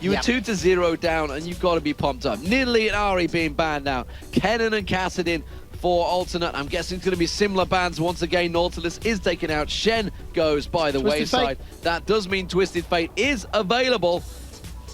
You were 2-0 down, and you've got to be pumped up. Nidalee and Ari being banned now. Kennen and Kassadin for alternate. I'm guessing it's going to be similar bans once again. Nautilus is taken out. Shen goes by the wayside. That does mean Twisted Fate is available.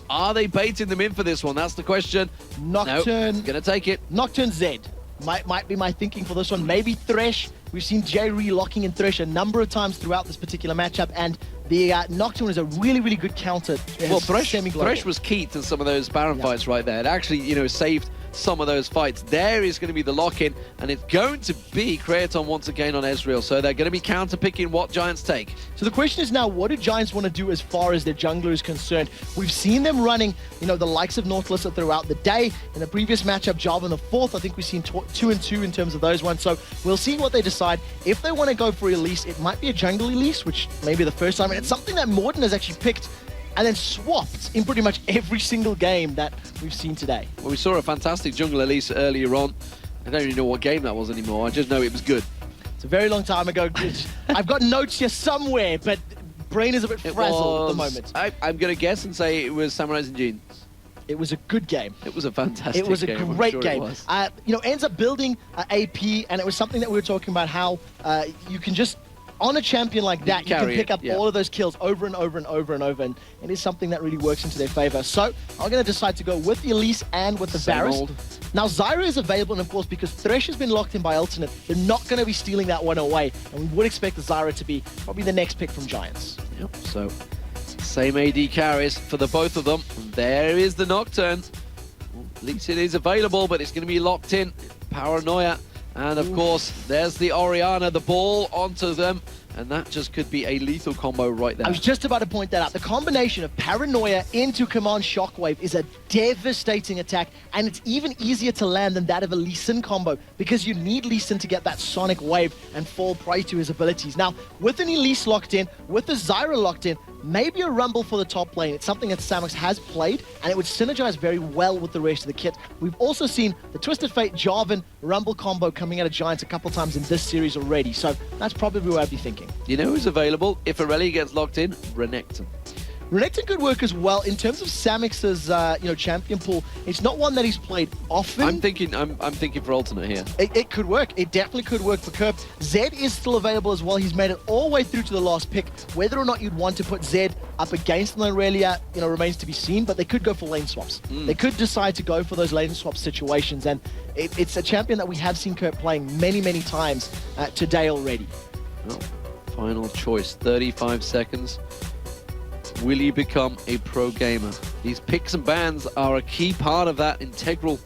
Are they baiting them in for this one? That's the question. Nocturne. Nope, gonna take it. Nocturne Z. Might be my thinking for this one. Maybe Thresh. We've seen Jay locking in Thresh a number of times throughout this particular matchup, and the Nocturne is a really, really good counter. Well, Thresh was key to some of those Baron fights right there. It actually, you know, saved some of those fights. There is going to be the lock-in, and it's going to be Creaton once again on Ezreal, so they're going to be counter-picking what Giants take. So the question is now, what do Giants want to do as far as their jungler is concerned? We've seen them running, you know, the likes of Nautilus throughout the day. In the previous matchup, Java in the 4th, I think we've seen 2-2 in terms of those ones. So we'll see what they decide. If they want to go for Elise, it might be a jungle Elise, which may be the first time. And it's something that Morden has actually picked and then swapped in pretty much every single game that we've seen today. Well, we saw a fantastic jungle Elise earlier on. I don't even know what game that was anymore. I just know it was good. It's a very long time ago. I've got notes here somewhere, but brain is a bit frazzled at the moment. I'm going to guess and say it was Samurais and Jeans. It was a good game. It was a fantastic game. It was a great game. You know, ends up building AP, and it was something that we were talking about, how you can just, on a champion like that, you can pick up all of those kills over and over and over and over, and it is something that really works into their favor. So I'm going to decide to go with the Elise and with the Varus. Now, Zyra is available, and of course, because Thresh has been locked in by Ultimate, they're not going to be stealing that one away, and we would expect the Zyra to be probably the next pick from Giants. Yep, so same AD carries for the both of them. There is the Nocturne. At least it is available, but it's going to be locked in. Paranoia. And of course, there's the Orianna, the ball onto them, and that just could be a lethal combo right there. I was just about to point that out. The combination of Paranoia into Command Shockwave is a devastating attack, and it's even easier to land than that of a Lee Sin combo, because you need Lee Sin to get that Sonic Wave and fall prey to his abilities. Now, with an Elise locked in, with the Zyra locked in, maybe a Rumble for the top lane. It's something that Samox has played, and it would synergize very well with the rest of the kit. We've also seen the Twisted Fate Jarvan Rumble combo coming out of Giants a couple times in this series already, so that's probably what I'd be thinking. You know who's available if Aurelia gets locked in? Renekton. Renekton could work as well. In terms of Samox's champion pool, it's not one that he's played often. I'm thinking for alternate here. It could work. It definitely could work for Kerb. Zed is still available as well. He's made it all the way through to the last pick. Whether or not you'd want to put Zed up against Aurelia, remains to be seen, but they could go for lane swaps. They could decide to go for those lane swap situations, and it's a champion that we have seen Kerb playing many, many times today already. Well, final choice, 35 seconds. Will you become a pro gamer? These picks and bans are a key part of that, integral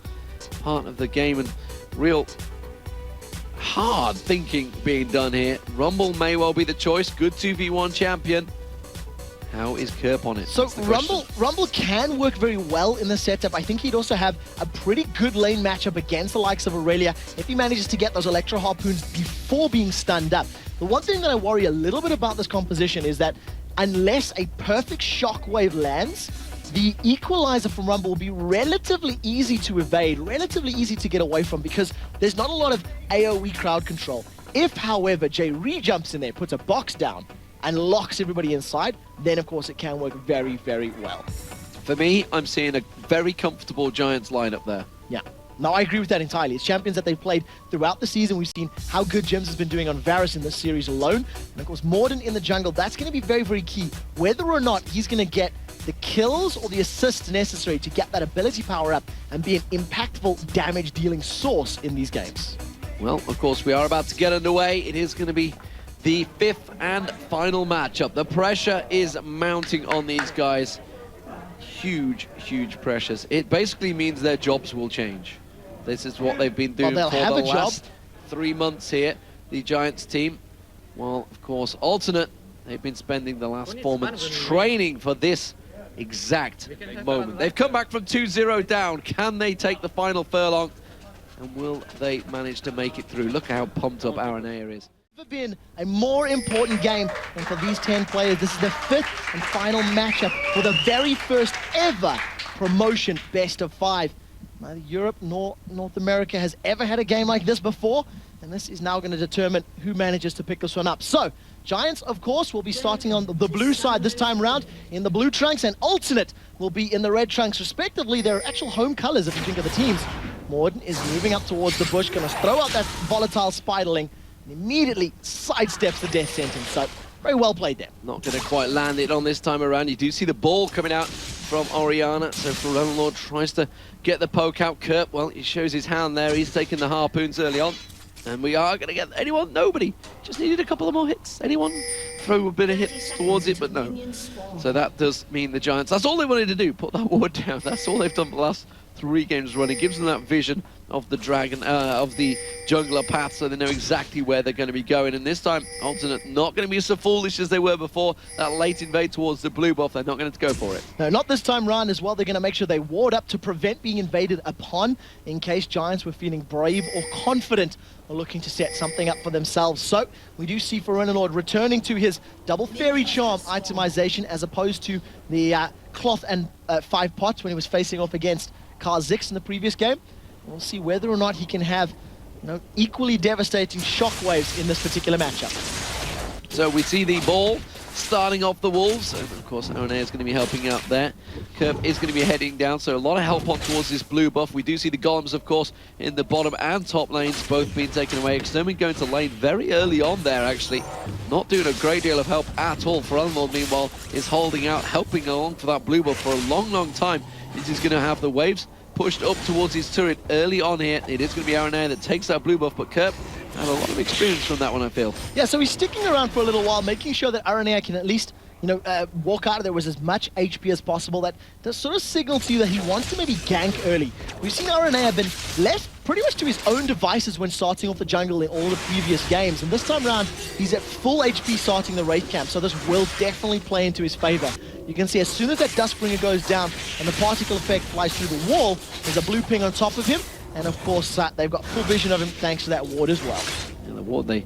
part of the game, and real hard thinking being done here. Rumble may well be the choice. Good 2v1 champion. How is Kerp on it? So Rumble can work very well in the setup. I think he'd also have a pretty good lane matchup against the likes of Aurelia if he manages to get those Electro Harpoons before being stunned up. The one thing that I worry a little bit about this composition is that unless a perfect shockwave lands, the equalizer from Rumble will be relatively easy to evade, relatively easy to get away from, because there's not a lot of AoE crowd control. If, however, Jay jumps in there, puts a box down, and locks everybody inside, then of course it can work very, very well. For me, I'm seeing a very comfortable Giants lineup there. Yeah. No, I agree with that entirely. It's champions that they've played throughout the season. We've seen how good Jims has been doing on Varus in this series alone. And of course, Morden in the jungle, that's going to be very, very key. Whether or not he's going to get the kills or the assists necessary to get that ability power up and be an impactful damage-dealing source in these games. Well, of course, we are about to get underway. It is going to be the 5th and final matchup. The pressure is mounting on these guys. Huge, huge pressures. It basically means their jobs will change. This is what they've been doing for the last 3 months here, the Giants team. Well, of course, alternate, they've been spending the last 4 months training for this exact moment. They've come back from 2-0 down. Can they take the final furlong? And will they manage to make it through? Look how pumped up Aranea is. Never been a more important game than for these 10 players. This is the 5th and final matchup for the very first ever promotion best of 5. Neither Europe nor North America has ever had a game like this before, and this is now going to determine who manages to pick this one up. So, Giants, of course, will be starting on the blue side this time round in the blue trunks, and Alternate will be in the red trunks, respectively. Their actual home colors, if you think of the teams. Morden is moving up towards the bush, going to throw out that volatile Spiderling, and immediately sidesteps the death sentence. So, very well played there. Not going to quite land it on this time around. You do see the ball coming out from Oriana. So Lord tries to get the poke out. Kurt, well, he shows his hand there. He's taking the harpoons early on. And we are going to get anyone? Nobody. Just needed a couple of more hits. Anyone? Throw a bit of hits towards it, but no. So that does mean the Giants, that's all they wanted to do, put that ward down. That's all they've done for the last 3 games running. Gives them that vision of the dragon, of the jungler path, so they know exactly where they're going to be going. And this time, Alternate not going to be so foolish as they were before. That late invade towards the blue buff, they're not going to go for it. No, not this time round as well. They're going to make sure they ward up to prevent being invaded upon, in case Giants were feeling brave or confident or looking to set something up for themselves. So we do see Lord returning to his double fairy charm itemization, as opposed to the cloth and 5 pots when he was facing off against Kha'Zix in the previous game. We'll see whether or not he can have, equally devastating shockwaves in this particular matchup. So we see the ball starting off the Wolves, and of course Arena is going to be helping out there. Kerp is going to be heading down, so a lot of help on towards this blue buff. We do see the golems, of course, in the bottom and top lanes, both being taken away. Extermin going to lane very early on there, actually. Not doing a great deal of help at all. For Lord, meanwhile, is holding out, helping along for that blue buff for a long, long time. He's just going to have the waves pushed up towards his turret early on here. It is going to be Arena that takes that blue buff, but Kerp had a lot of experience from that one, I feel. Yeah, so he's sticking around for a little while, making sure that Arena can at least, walk out of there with as much HP as possible. That does sort of signal to you that he wants to maybe gank early. We've seen Arena have been left pretty much to his own devices when starting off the jungle in all the previous games. And this time around, he's at full HP starting the Wraith camp, so this will definitely play into his favor. You can see as soon as that Dustbringer goes down and the particle effect flies through the wall, there's a blue ping on top of him. And of course, they've got full vision of him thanks to that ward as well. And the ward, they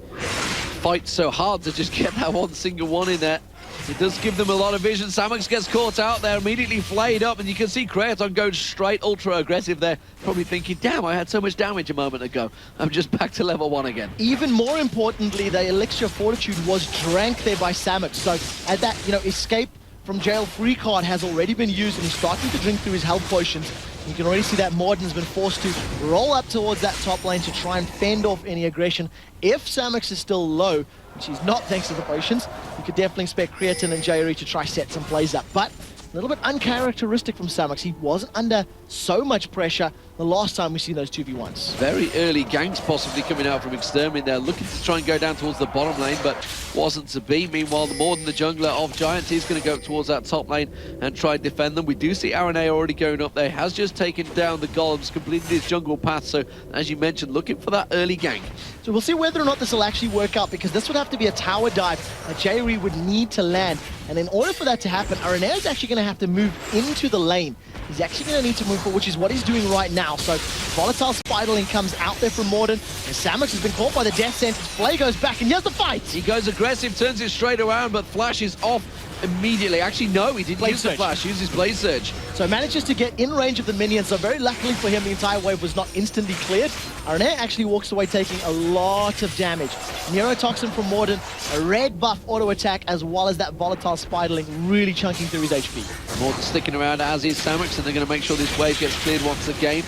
fight so hard to just get that one single one in there. It does give them a lot of vision. Samox gets caught out there, immediately flayed up, and you can see Creaton going straight ultra aggressive there, probably thinking, damn, I had so much damage a moment ago. I'm just back to level 1 again. Even more importantly, the Elixir of Fortitude was drank there by Samox. So at that, escape from jail free card has already been used, and he's starting to drink through his health potions. You can already see that Morden's been forced to roll up towards that top lane to try and fend off any aggression. If Samox is still low, which he's not thanks to the potions, you could definitely expect Creaton and Jairi to try set some plays up. But a little bit uncharacteristic from Samox. He wasn't under so much pressure the last time we've seen those 2v1s. Very early ganks possibly coming out from Extermin there, looking to try and go down towards the bottom lane, but wasn't to be. Meanwhile, the Morden, the jungler of Giants, is going to go towards that top lane and try and defend them. We do see Arena already going up there, has just taken down the golems, completed his jungle path, so as you mentioned, looking for that early gank. So we'll see whether or not this will actually work out, because this would have to be a tower dive that Jairi would need to land. And in order for that to happen, Arena is actually going to have to move into the lane. He's actually going to need to move forward, which is what he's doing right now. So volatile Spiderling comes out there from Morden, and Samox has been caught by the death sentence. Flay goes back, and here's the fight. He goes aggressive, turns it straight around, but flashes off immediately. Actually, no, he didn't use the flash, used his Blaze Surge. So manages to get in range of the minions. So very luckily for him, the entire wave was not instantly cleared. Arena actually walks away taking a lot of damage. Neurotoxin from Morden, a red buff auto attack, as well as that volatile Spiderling really chunking through his HP. Morden sticking around, as is Samox, and they're going to make sure this wave gets cleared once again.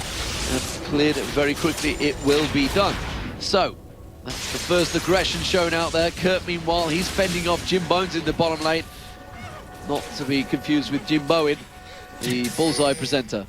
And cleared very quickly, it will be done. So, that's the first aggression shown out there. Kurt, meanwhile, he's fending off Jim Bones in the bottom lane. Not to be confused with Jim Bowen, the Bullseye presenter.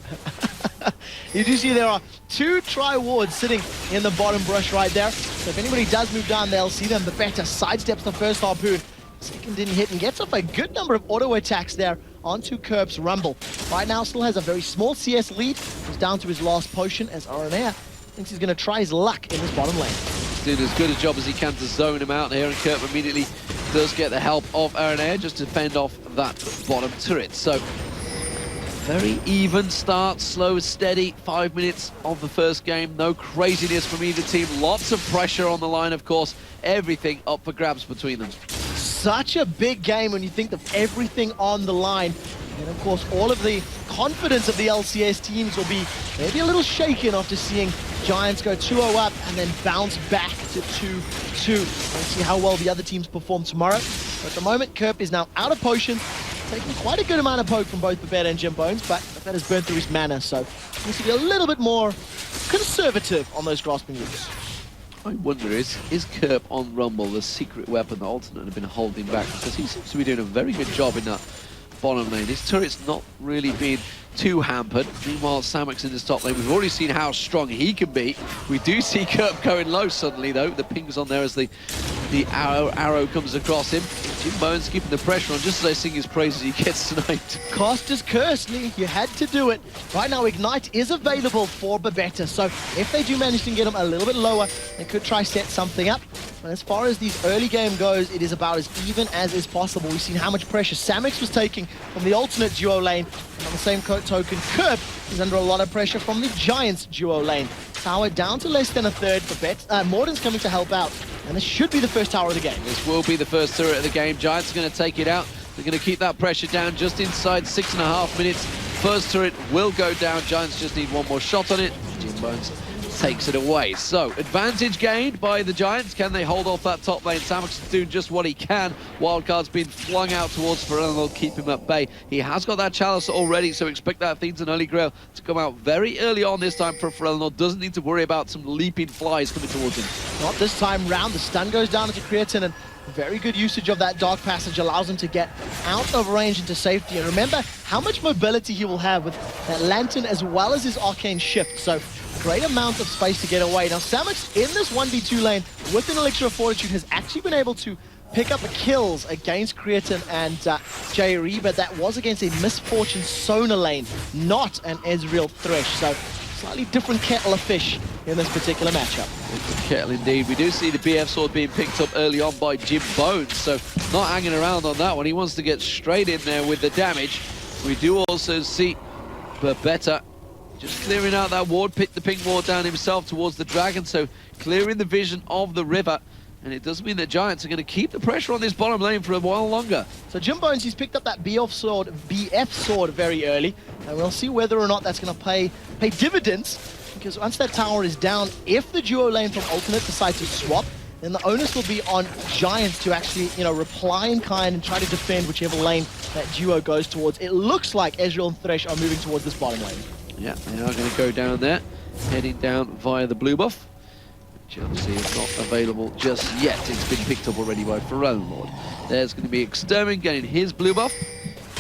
You do see there are 2 tri-wards sitting in the bottom brush right there. So if anybody does move down, they'll see them the better. Sidesteps the first harpoon. Second didn't hit, and gets off a good number of auto attacks there onto Kerp's Rumble. Right now still has a very small CS lead. He's down to his last potion, as Aranea thinks he's going to try his luck in this bottom lane. He's doing as good a job as he can to zone him out here, and Kerp immediately does get the help of Aranea just to fend off that bottom turret. So, very even start, slow, steady. 5 minutes of the first game. No craziness from either team. Lots of pressure on the line, of course. Everything up for grabs between them. Such a big game when you think of everything on the line. And of course, all of the confidence of the LCS teams will be maybe a little shaken after seeing Giants go 2-0 up and then bounce back to 2-2. Let's see how well the other teams perform tomorrow. But at the moment, Kerp is now out of potion, taking quite a good amount of poke from both Babetta and Jim Bones, but that has burned through his mana, so he needs to be a little bit more conservative on those grasping roots. I wonder, is Kerp on Rumble the secret weapon that Alternate have been holding back? Because he seems to be doing a very good job in that bottom lane. His turret's not really been too hampered. Meanwhile, Samux in this top lane, we've already seen how strong he can be. We do see Kerp going low suddenly, though. The ping's on there as the arrow comes across him. Jim Bones keeping the pressure on. Just as I sing his praises, he gets sniped. Cost is cursed, Lee. You had to do it. Right now, Ignite is available for Babetta, so if they do manage to get him a little bit lower, they could try set something up. But as far as these early game goes, it is about as even as is possible. We've seen how much pressure Samux was taking from the Alternate duo lane. And on the same token, Kerp is under a lot of pressure from the Giants duo lane. Tower down to less than a third for Morden's coming to help out. And this should be the first tower of the game. This will be the first turret of the game. Giants are going to take it out. They're going to keep that pressure down just inside 6.5 minutes. First turret will go down. Giants just need one more shot on it. Jim Bones takes it away. So, advantage gained by the Giants. Can they hold off that top lane? Samux is doing just what he can. Wildcard's been flung out towards Pharrell and they'll keep him at bay. He has got that chalice already, so expect that Fiends and Holy Grail to come out very early on this time for Pharrell. Doesn't need to worry about some leaping flies coming towards him. Not this time round. The stun goes down into Creatine, and very good usage of that Dark Passage allows him to get out of range into safety. And remember how much mobility he will have with that Lantern as well as his Arcane Shift. So great amount of space to get away. Now Samux in this 1v2 lane with an Elixir of Fortitude has actually been able to pick up the kills against Creatine and JRE, but that was against a Misfortune Sona lane, not an Ezreal Thresh. So slightly different kettle of fish in this particular matchup. Kettle indeed. We do see the BF sword being picked up early on by Jim Bones, so not hanging around on that one. He wants to get straight in there with the damage. We do also see Babetta just clearing out that ward, picked the ping ward down himself towards the dragon, so clearing the vision of the river. And it does mean that Giants are going to keep the pressure on this bottom lane for a while longer. So Jim Bones, he's picked up that BF sword very early, and we'll see whether or not that's going to pay dividends, because once that tower is down, if the duo lane from Ultimate decide to swap, then the onus will be on Giants to actually, reply in kind and try to defend whichever lane that duo goes towards. It looks like Ezreal and Thresh are moving towards this bottom lane. Yeah, they are going to go down there, heading down via the blue buff. Chelsea is not available just yet. It's been picked up already by Pharrell Lord. There's going to be Extermin getting his blue buff.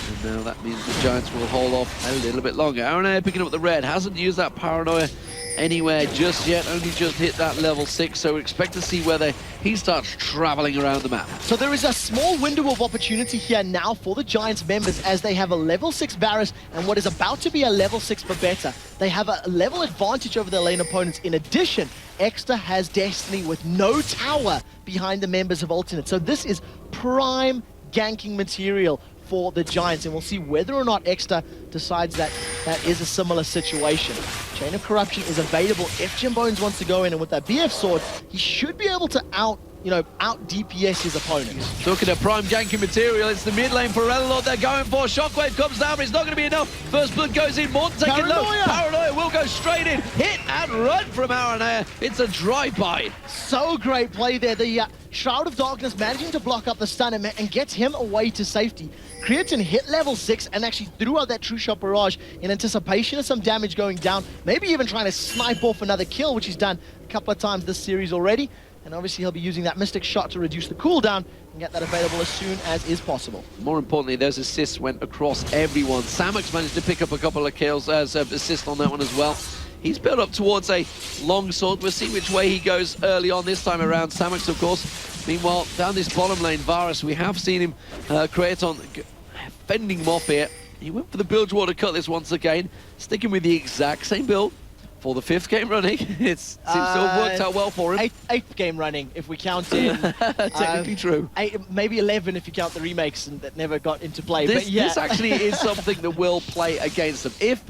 And now that means the Giants will hold off a little bit longer. Aranea picking up the red. Hasn't used that Paranoia anywhere just yet. Only just hit that level 6. So expect to see whether he starts traveling around the map. So there is a small window of opportunity here now for the Giants members as they have a level 6 Varus and what is about to be a level 6 Babetta. They have a level advantage over their lane opponents. In addition, Exeter has Destiny with no tower behind the members of Alternate. So this is prime ganking material for the Giants, and we'll see whether or not Exeter decides that that is a similar situation. Chain of Corruption is available if Jim Bones wants to go in, and with that BF sword, he should be able to out DPS his opponents. Looking at prime ganking material, it's the mid lane for Relord they're going for. Shockwave comes down, but it's not going to be enough. First blood goes in, Morton taking low. Paranoia will go straight in. Hit and run from Aranea. It's a drive-by. So great play there. The Shroud of Darkness managing to block up the stun and gets him away to safety. Creatine hit level 6 and actually threw out that True Shot Barrage in anticipation of some damage going down. Maybe even trying to snipe off another kill, which he's done a couple of times this series already. And obviously he'll be using that Mystic Shot to reduce the cooldown and get that available as soon as is possible. More importantly, those assists went across everyone. Samux managed to pick up a couple of kills as assist on that one as well. He's built up towards a long sword. We'll see which way he goes early on this time around. Samux, of course. Meanwhile, down this bottom lane, Varus, we have seen him create on fending him off here. He went for the Bilgewater Cutlass once again, sticking with the exact same build for the 5th game running. It seems to have worked out well for him. 8th game running, if we count in. Technically true. Maybe 11 if you count the remakes that never got into play. This, but yeah. This actually is something that will play against them. If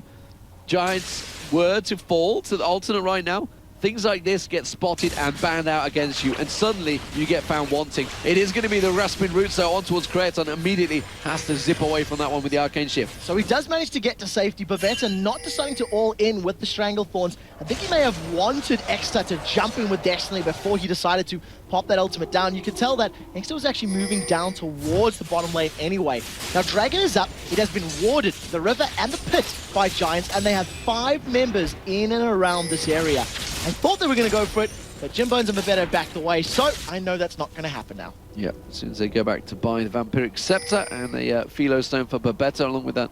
Giants were to fall to the Alternate right now, things like this get spotted and banned out against you, and suddenly you get found wanting. It is going to be the Raspin route, so on towards Kraton, immediately has to zip away from that one with the Arcane Shift. So he does manage to get to safety. Babetta not deciding to all in with the Stranglethorns. I think he may have wanted Exeter to jump in with Destiny before he decided to pop that ultimate down. You can tell that Exeter was actually moving down towards the bottom lane anyway. Now Dragon is up. It has been warded, the river and the pit, by Giants, and they have 5 members in and around this area. I thought they were going to go for it, but Jim Bones and Babetta backed away, so I know that's not going to happen now. Yeah, as soon as they go back to buy the Vampiric Scepter and a Philo Stone for Babetta, along with that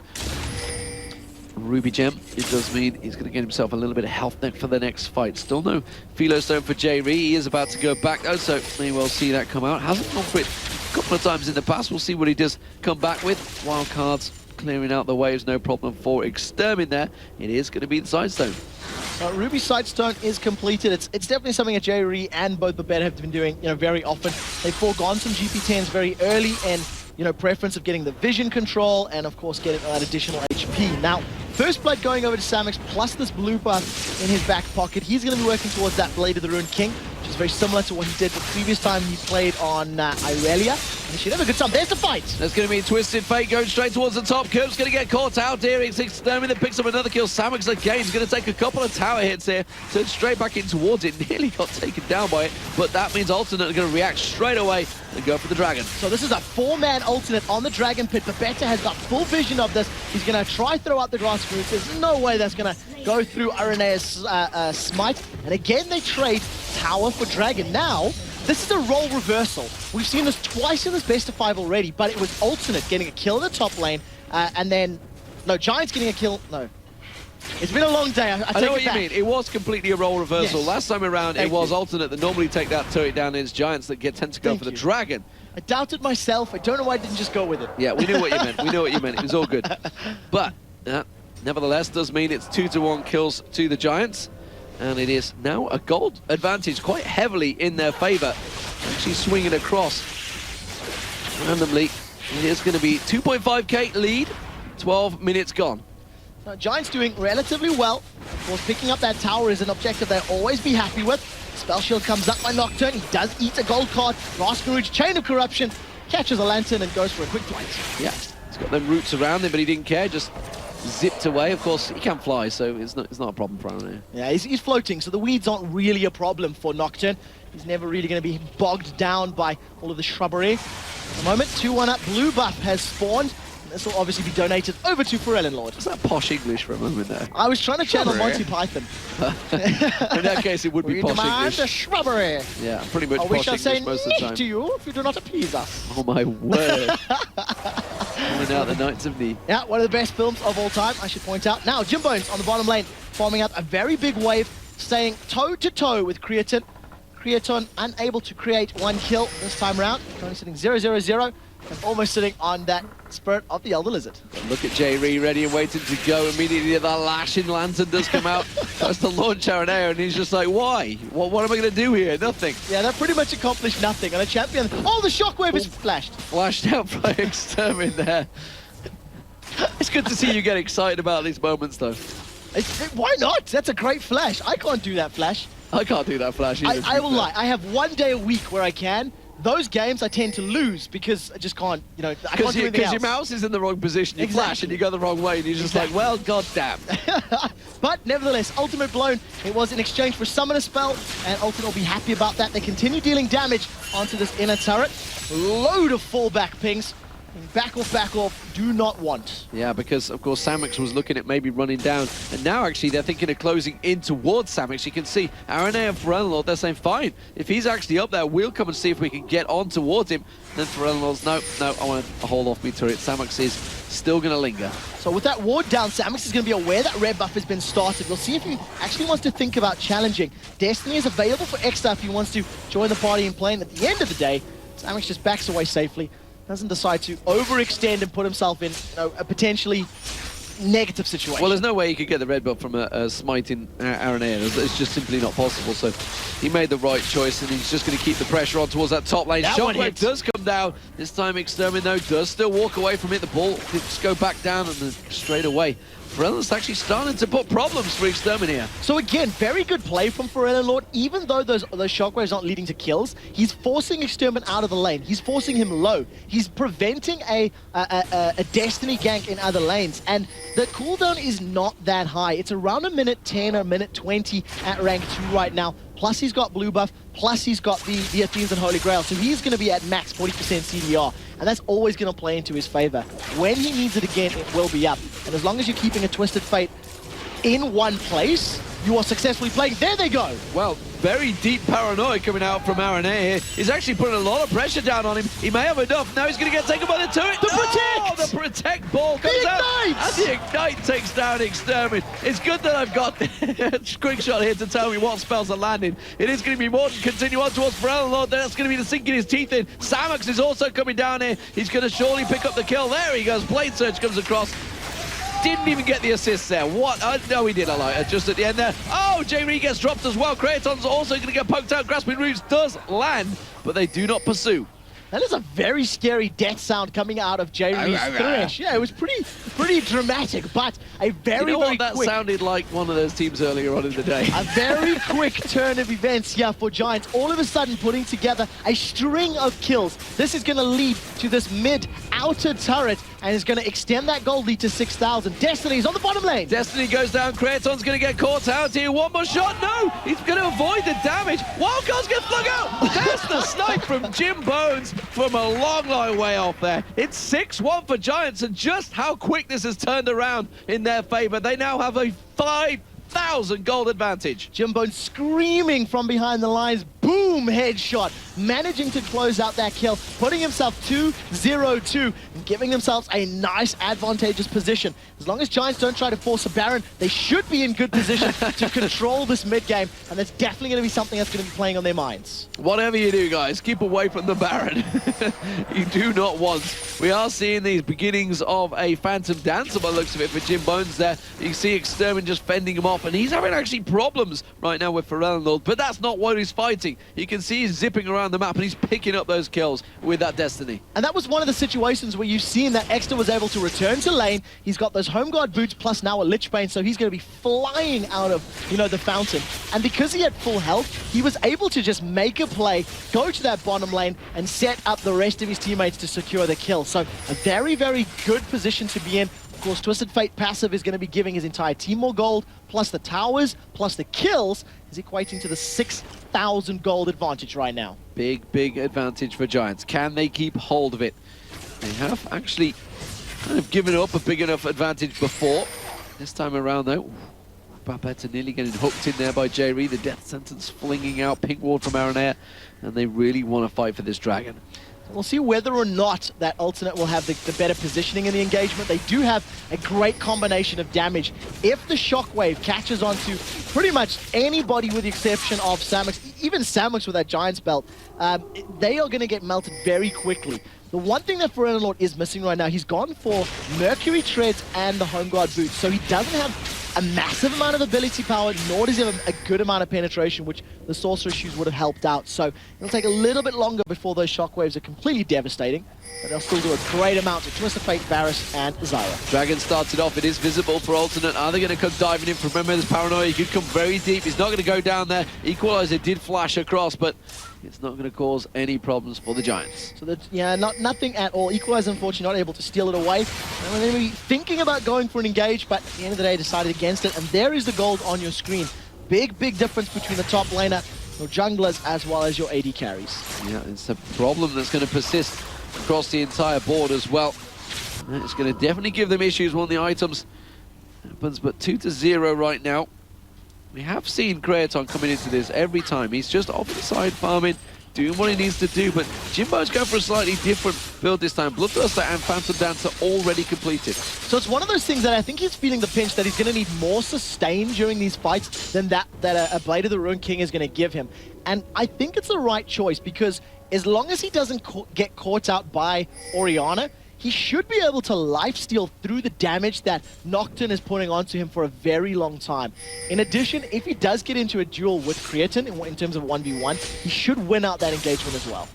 Ruby Gem, it does mean he's going to get himself a little bit of health neck for the next fight. Still no Philo Stone for J-Ree. He is about to go back though, so may well see that come out. Hasn't gone for it a couple of times in the past. We'll see what he does come back with. Wild cards clearing out the waves, no problem for Extermin there. It is going to be the Sidestone. Ruby Sidestone is completed. It's definitely something that J-Ree and both Babetta have been doing, very often. They've foregone some GP10s very early and, preference of getting the vision control and, of course, getting that additional HP. Now, First Blood going over to Samix, plus this blue buff in his back pocket. He's going to be working towards that Blade of the Ruined King, which is very similar to what he did the previous time he played on Irelia. And he should have a good time. There's the fight! There's going to be a Twisted Fate going straight towards the top. Kirk's going to get caught out here. It's Extermin that picks up another kill. Samix again is going to take a couple of tower hits here. Turns straight back in towards it. Nearly got taken down by it, but that means Alternate are going to react straight away and go for the Dragon. So this is a 4-man Alternate on the Dragon Pit. Babetta has got full vision of this. He's going to try throw out the grass roots. There's no way that's going to go through Arenea's smite. And again, they trade tower for Dragon. Now, this is a role reversal. We've seen this twice in this best of 5 already, but it was Alternate getting a kill in the top lane, and then, no, Giants getting a kill, no. It's been a long day, I know what you mean. It was completely a role reversal. Yes. Last time around, it was Alternate that normally take that turret down. It's Giants that tend to go for the Dragon. I doubted myself. I don't know why I didn't just go with it. Yeah, we knew what you meant. We knew what you meant. It was all good. But, nevertheless, does mean it's 2-1 kills to the Giants. And it is now a gold advantage quite heavily in their favor. Actually swinging across randomly. It is going to be 2.5k lead, 12 minutes gone. Giants doing relatively well. Of course, picking up that tower is an objective they'll always be happy with. Spell Shield comes up by Nocturne. He does eat a gold card. Rascarouge, Chain of Corruption, catches a lantern and goes for a quick flight. Yeah, he's got them roots around him, but he didn't care. Just zipped away. Of course, he can fly, so it's not a problem for him. Yeah, he's floating, so the weeds aren't really a problem for Nocturne. He's never really going to be bogged down by all of the shrubbery. At the moment, 2-1 up. Blue buff has spawned. This will obviously be donated over to Pharrellin Lord. Was that posh English for a moment there? I was trying to channel Monty Python. In that case, it would be posh English. The shrubbery. Yeah, pretty much posh English most of the time. To you if you do not appease us. Oh my word. Calling out the Knights of Knee. Yeah, one of the best films of all time, I should point out. Now, Jim Bones on the bottom lane, forming up a very big wave, staying toe-to-toe with Creaton. Creaton unable to create one kill this time around. Currently sitting 0-0-0. And almost sitting on that Spirit of the Elder Lizard. Look at J-Ree ready and waiting to go. Immediately that lashing lantern does come out. Tries to launch Aranea and he's just like, why? What am I going to do here? Nothing. Yeah, that pretty much accomplished nothing. And a champion, oh, the shockwave is flashed. Flashed out by Extermin there. It's good to see you get excited about these moments though. Why not? That's a great flash. I can't do that flash. I can't do that flash either. I will lie. I have 1 day a week where I can. Those games I tend to lose because I just can't, I can't do anything else. Because your mouse is in the wrong position, you flash and you go the wrong way and you're just like, well, goddamn. But nevertheless, Ultimate blown. It was in exchange for Summoner Spell, and Ultimate will be happy about that. They continue dealing damage onto this inner turret. Load of fallback pings. Back off, do not want. Yeah, because, of course, Samix was looking at maybe running down. And now, actually, they're thinking of closing in towards Samix. You can see Aranea and Pharellin Lord, they're saying, fine, if he's actually up there, we'll come and see if we can get on towards him. And then Pharellin Lord's, no, I want to hold off me turret. Samix is still going to linger. So with that ward down, Samix is going to be aware that red buff has been started. We'll see if he actually wants to think about challenging. Destiny is available for Extra if he wants to join the party and play. And at the end of the day, Samix just backs away safely. Doesn't decide to overextend and put himself in a potentially negative situation. Well, there's no way he could get the red buff from a smiting Aranea. It's just simply not possible. So he made the right choice, and he's just going to keep the pressure on towards that top lane. Shockwave does come down. This time Extermin, though, does still walk away from it. The ball just go back down, and then straight away Forellen's actually starting to put problems for Exterminator. So again, very good play from Forellen Lord. Even though those shockwaves aren't leading to kills, he's forcing Extermin out of the lane. He's forcing him low. He's preventing a Destiny gank in other lanes. And the cooldown is not that high. It's around a minute 10 or a minute 20 at rank 2 right now. Plus he's got blue buff, plus he's got the Athenes and Holy Grail. So he's going to be at max 40% CDR. And that's always going to play into his favor. When he needs it again, it will be up. And as long as you're keeping a Twisted Fate in one place, you are successfully playing. There they go. Well, very deep paranoia coming out from Aranea here. He's actually putting a lot of pressure down on him. He may have enough. Now he's going to get taken by the turret. The Protect! Oh, the Protect ball comes The out. Ignite! And the Ignite takes down Extermin. It's good that I've got a quick shot here to tell me what spells are landing. It is going to be Morton continue on towards Forellen Lord. That's going to be the sinking his teeth in. Samox is also coming down here. He's going to surely pick up the kill. There he goes. Blade Surge comes across. Didn't even get the assist there. What? No, he did. I like it. Just at the end there. Oh, J-Ree gets dropped as well. Kraton's also going to get poked out. Grasping Roots does land, but they do not pursue. That is a very scary death sound coming out of J-Ree's thresh. Yeah, it was pretty dramatic, but a very, you know very what? That quick... sounded like one of those teams earlier on in the day. A very quick turn of events here for Giants. All of a sudden putting together a string of kills. This is going to lead to this mid-outer turret and is going to extend that gold lead to 6,000. Destiny's on the bottom lane. Destiny goes down. Kraton's going to get caught out here. One more shot. No! He's going to avoid the damage. Wildcard's going to flung out. That's the snipe from Jim Bones from a long, long way off there. It's 6-1 for Giants, and just how quick this has turned around in their favor. They now have a 5,000 gold advantage. Jim Bones screaming from behind the lines. Boom! Headshot. Managing to close out that kill, putting himself 2-0-2 and giving themselves a nice advantageous position. As long as Giants don't try to force a Baron, they should be in good position to control this mid game, and that's definitely going to be something that's going to be playing on their minds. Whatever you do, guys, keep away from the Baron. You do not want. We are seeing these beginnings of a Phantom Dancer by the looks of it for Jim Bones there. You can see Extermin just fending him off, and he's having actually problems right now with Forellen Lord, but that's not what he's fighting. You can see he's zipping around the map and he's picking up those kills with that Destiny. And that was one of the situations where you've seen that Exter was able to return to lane. He's got those Home Guard boots plus now a Lich Bane, so he's going to be flying out of, the fountain. And because he had full health, he was able to just make a play, go to that bottom lane and set up the rest of his teammates to secure the kill. So a very, very good position to be in. Of course, Twisted Fate passive is going to be giving his entire team more gold, plus the towers, plus the kills, is equating to the 6,000 gold advantage right now. Big, big advantage for Giants. Can they keep hold of it? They have actually kind of given up a big enough advantage before. This time around, though, Babetta nearly getting hooked in there by J-Ree. The death sentence flinging out Pink Ward from Aranea, and they really want to fight for this dragon. We'll see whether or not that alternate will have the better positioning in the engagement. They do have a great combination of damage. If the shockwave catches onto pretty much anybody with the exception of Samox, even Samox with that Giant's belt, they are going to get melted very quickly. The one thing that Forellen Lord is missing right now, he's gone for Mercury Treads and the Home Guard boots, so he doesn't have a massive amount of ability power, nor does he have a good amount of penetration, which the Sorcerer Shoes would have helped out. So it'll take a little bit longer before those shockwaves are completely devastating, but they'll still do a great amount to Twisted Fate, Varus, and Zyra. Dragon started off. It is visible for alternate. Are they going to come diving in? Remember, this paranoia, he could come very deep. He's not going to go down there. Equalizer did flash across, but it's not going to cause any problems for the Giants. So that, yeah, nothing at all. Equalizer, unfortunately, not able to steal it away. And we're going to be thinking about going for an engage, but at the end of the day, decided against it. And there is the gold on your screen. Big, big difference between the top laner, your junglers, as well as your AD carries. Yeah, it's a problem that's going to persist across the entire board as well. And it's going to definitely give them issues when the items happens, but 2-0 right now. We have seen Kraton coming into this every time. He's just off the side farming, doing what he needs to do, but Jimbo's going for a slightly different build this time. Bloodthirster and Phantom Dancer already completed. So it's one of those things that I think he's feeling the pinch that he's going to need more sustain during these fights than that a Blade of the Ruined King is going to give him. And I think it's the right choice because as long as he doesn't get caught out by Orianna, he should be able to lifesteal through the damage that Nocturne is putting onto him for a very long time. In addition, if he does get into a duel with Creatine in terms of 1v1, he should win out that engagement as well.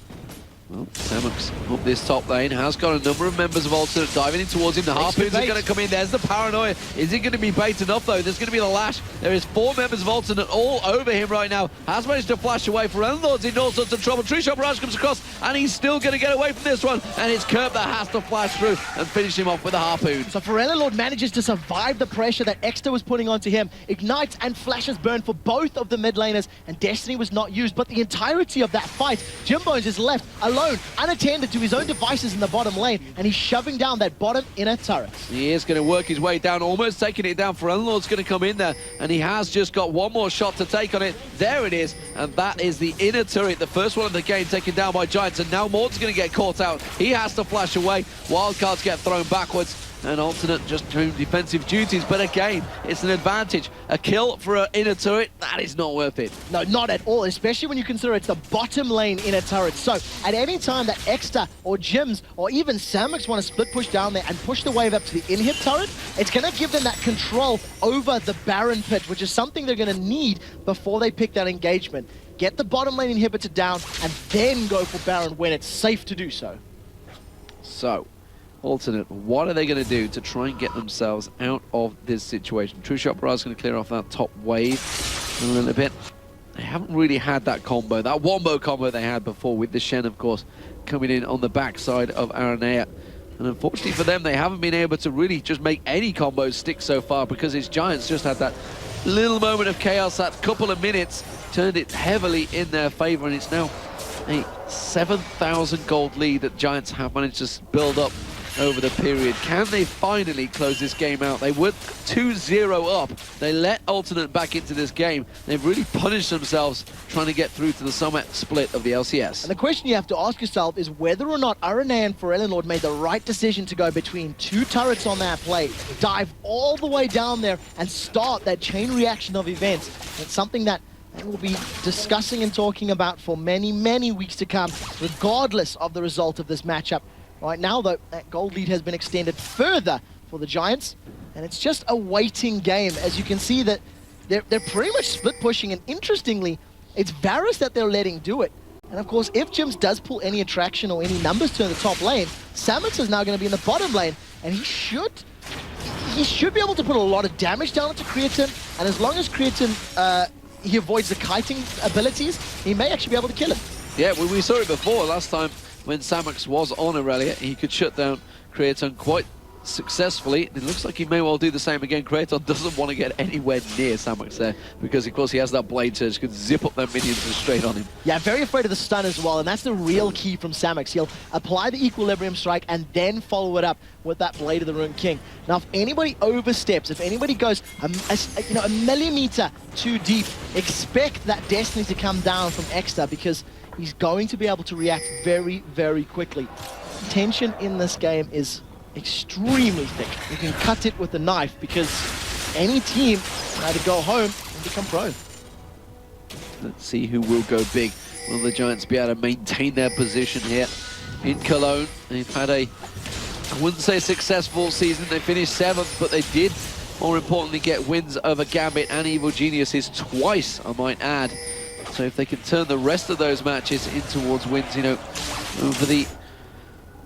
Well, Samuks up this top lane, has got a number of members of Alternate diving in towards him. The Harpoons are going to come in. There's the paranoia. Is it going to be bait enough, though? There's going to be the lash. There is 4 members of Alternate all over him right now. Has managed to flash away. Forellenlord's in all sorts of trouble. Tree Shot Barrage comes across, and he's still going to get away from this one. And it's Kerb that has to flash through and finish him off with a Harpoon. So Forellenlord manages to survive the pressure that Exeter was putting onto him. Ignites and flashes burn for both of the mid laners, and Destiny was not used. But the entirety of that fight, Jimbones is left alone, unattended to his own devices in the bottom lane, and he's shoving down that bottom inner turret. He is going to work his way down, almost taking it down. Forellenlord's going to come in there, and he has just got one more shot to take on it. There it is, and that is the inner turret, the first one of the game, taken down by Giants, and now Mord's going to get caught out. He has to flash away. Wildcards get thrown backwards, and Alternate just doing defensive duties, but again, it's an advantage. A kill for an inner turret, that is not worth it. No, not at all, especially when you consider it's the bottom lane inner turret. So, at any time that Exeter or Jims or even Samuks want to split push down there and push the wave up to the inhib turret, it's going to give them that control over the Baron pit, which is something they're going to need before they pick that engagement. Get the bottom lane inhibitor down and then go for Baron when it's safe to do so. So, Alternate, what are they going to do to try and get themselves out of this situation? True Shot Barrage is going to clear off that top wave a little bit. They haven't really had that combo, that wombo combo they had before with the Shen, of course, coming in on the backside of Aranea. And unfortunately for them, they haven't been able to really just make any combos stick so far, because his Giants just had that little moment of chaos, that couple of minutes, turned it heavily in their favor, and it's now a 7,000 gold lead that Giants have managed to build up over the period. Can they finally close this game out? They were 2-0 up. They let Alternate back into this game. They've really punished themselves trying to get through to the summit split of the LCS. And the question you have to ask yourself is whether or not Aranea and Forellenlord made the right decision to go between 2 turrets on that play, dive all the way down there and start that chain reaction of events. It's something that we'll be discussing and talking about for many, many weeks to come, regardless of the result of this matchup. Right now, though, that gold lead has been extended further for the Giants, and it's just a waiting game. As you can see that they're pretty much split pushing, and interestingly, it's Varus that they're letting do it. And of course, if Jims does pull any attraction or any numbers to the top lane, Samuks is now going to be in the bottom lane, and he should be able to put a lot of damage down into Creatine, and as long as Creatine he avoids the kiting abilities, he may actually be able to kill him. Yeah, well, we saw it before last time when Samuks was on Aurelia. He could shut down Creatine quite successfully. It looks like he may well do the same again. Creatine doesn't want to get anywhere near Samuks there, because of course he has that blade surge, could zip up their minions straight on him. Yeah, very afraid of the stun as well, and that's the real key from Samuks. He'll apply the Equilibrium Strike and then follow it up with that Blade of the Rune King. Now, if anybody oversteps, if anybody goes a millimeter too deep, expect that Destiny to come down from Exeter, because he's going to be able to react very, very quickly. Tension in this game is extremely thick. You can cut it with a knife, because any team can either go home and become pro. Let's see who will go big. Will the Giants be able to maintain their position here in Cologne? They've had I wouldn't say successful season. They finished 7th, but they did, more importantly, get wins over Gambit and Evil Geniuses twice, I might add. So if they can turn the rest of those matches in towards wins, you know, over the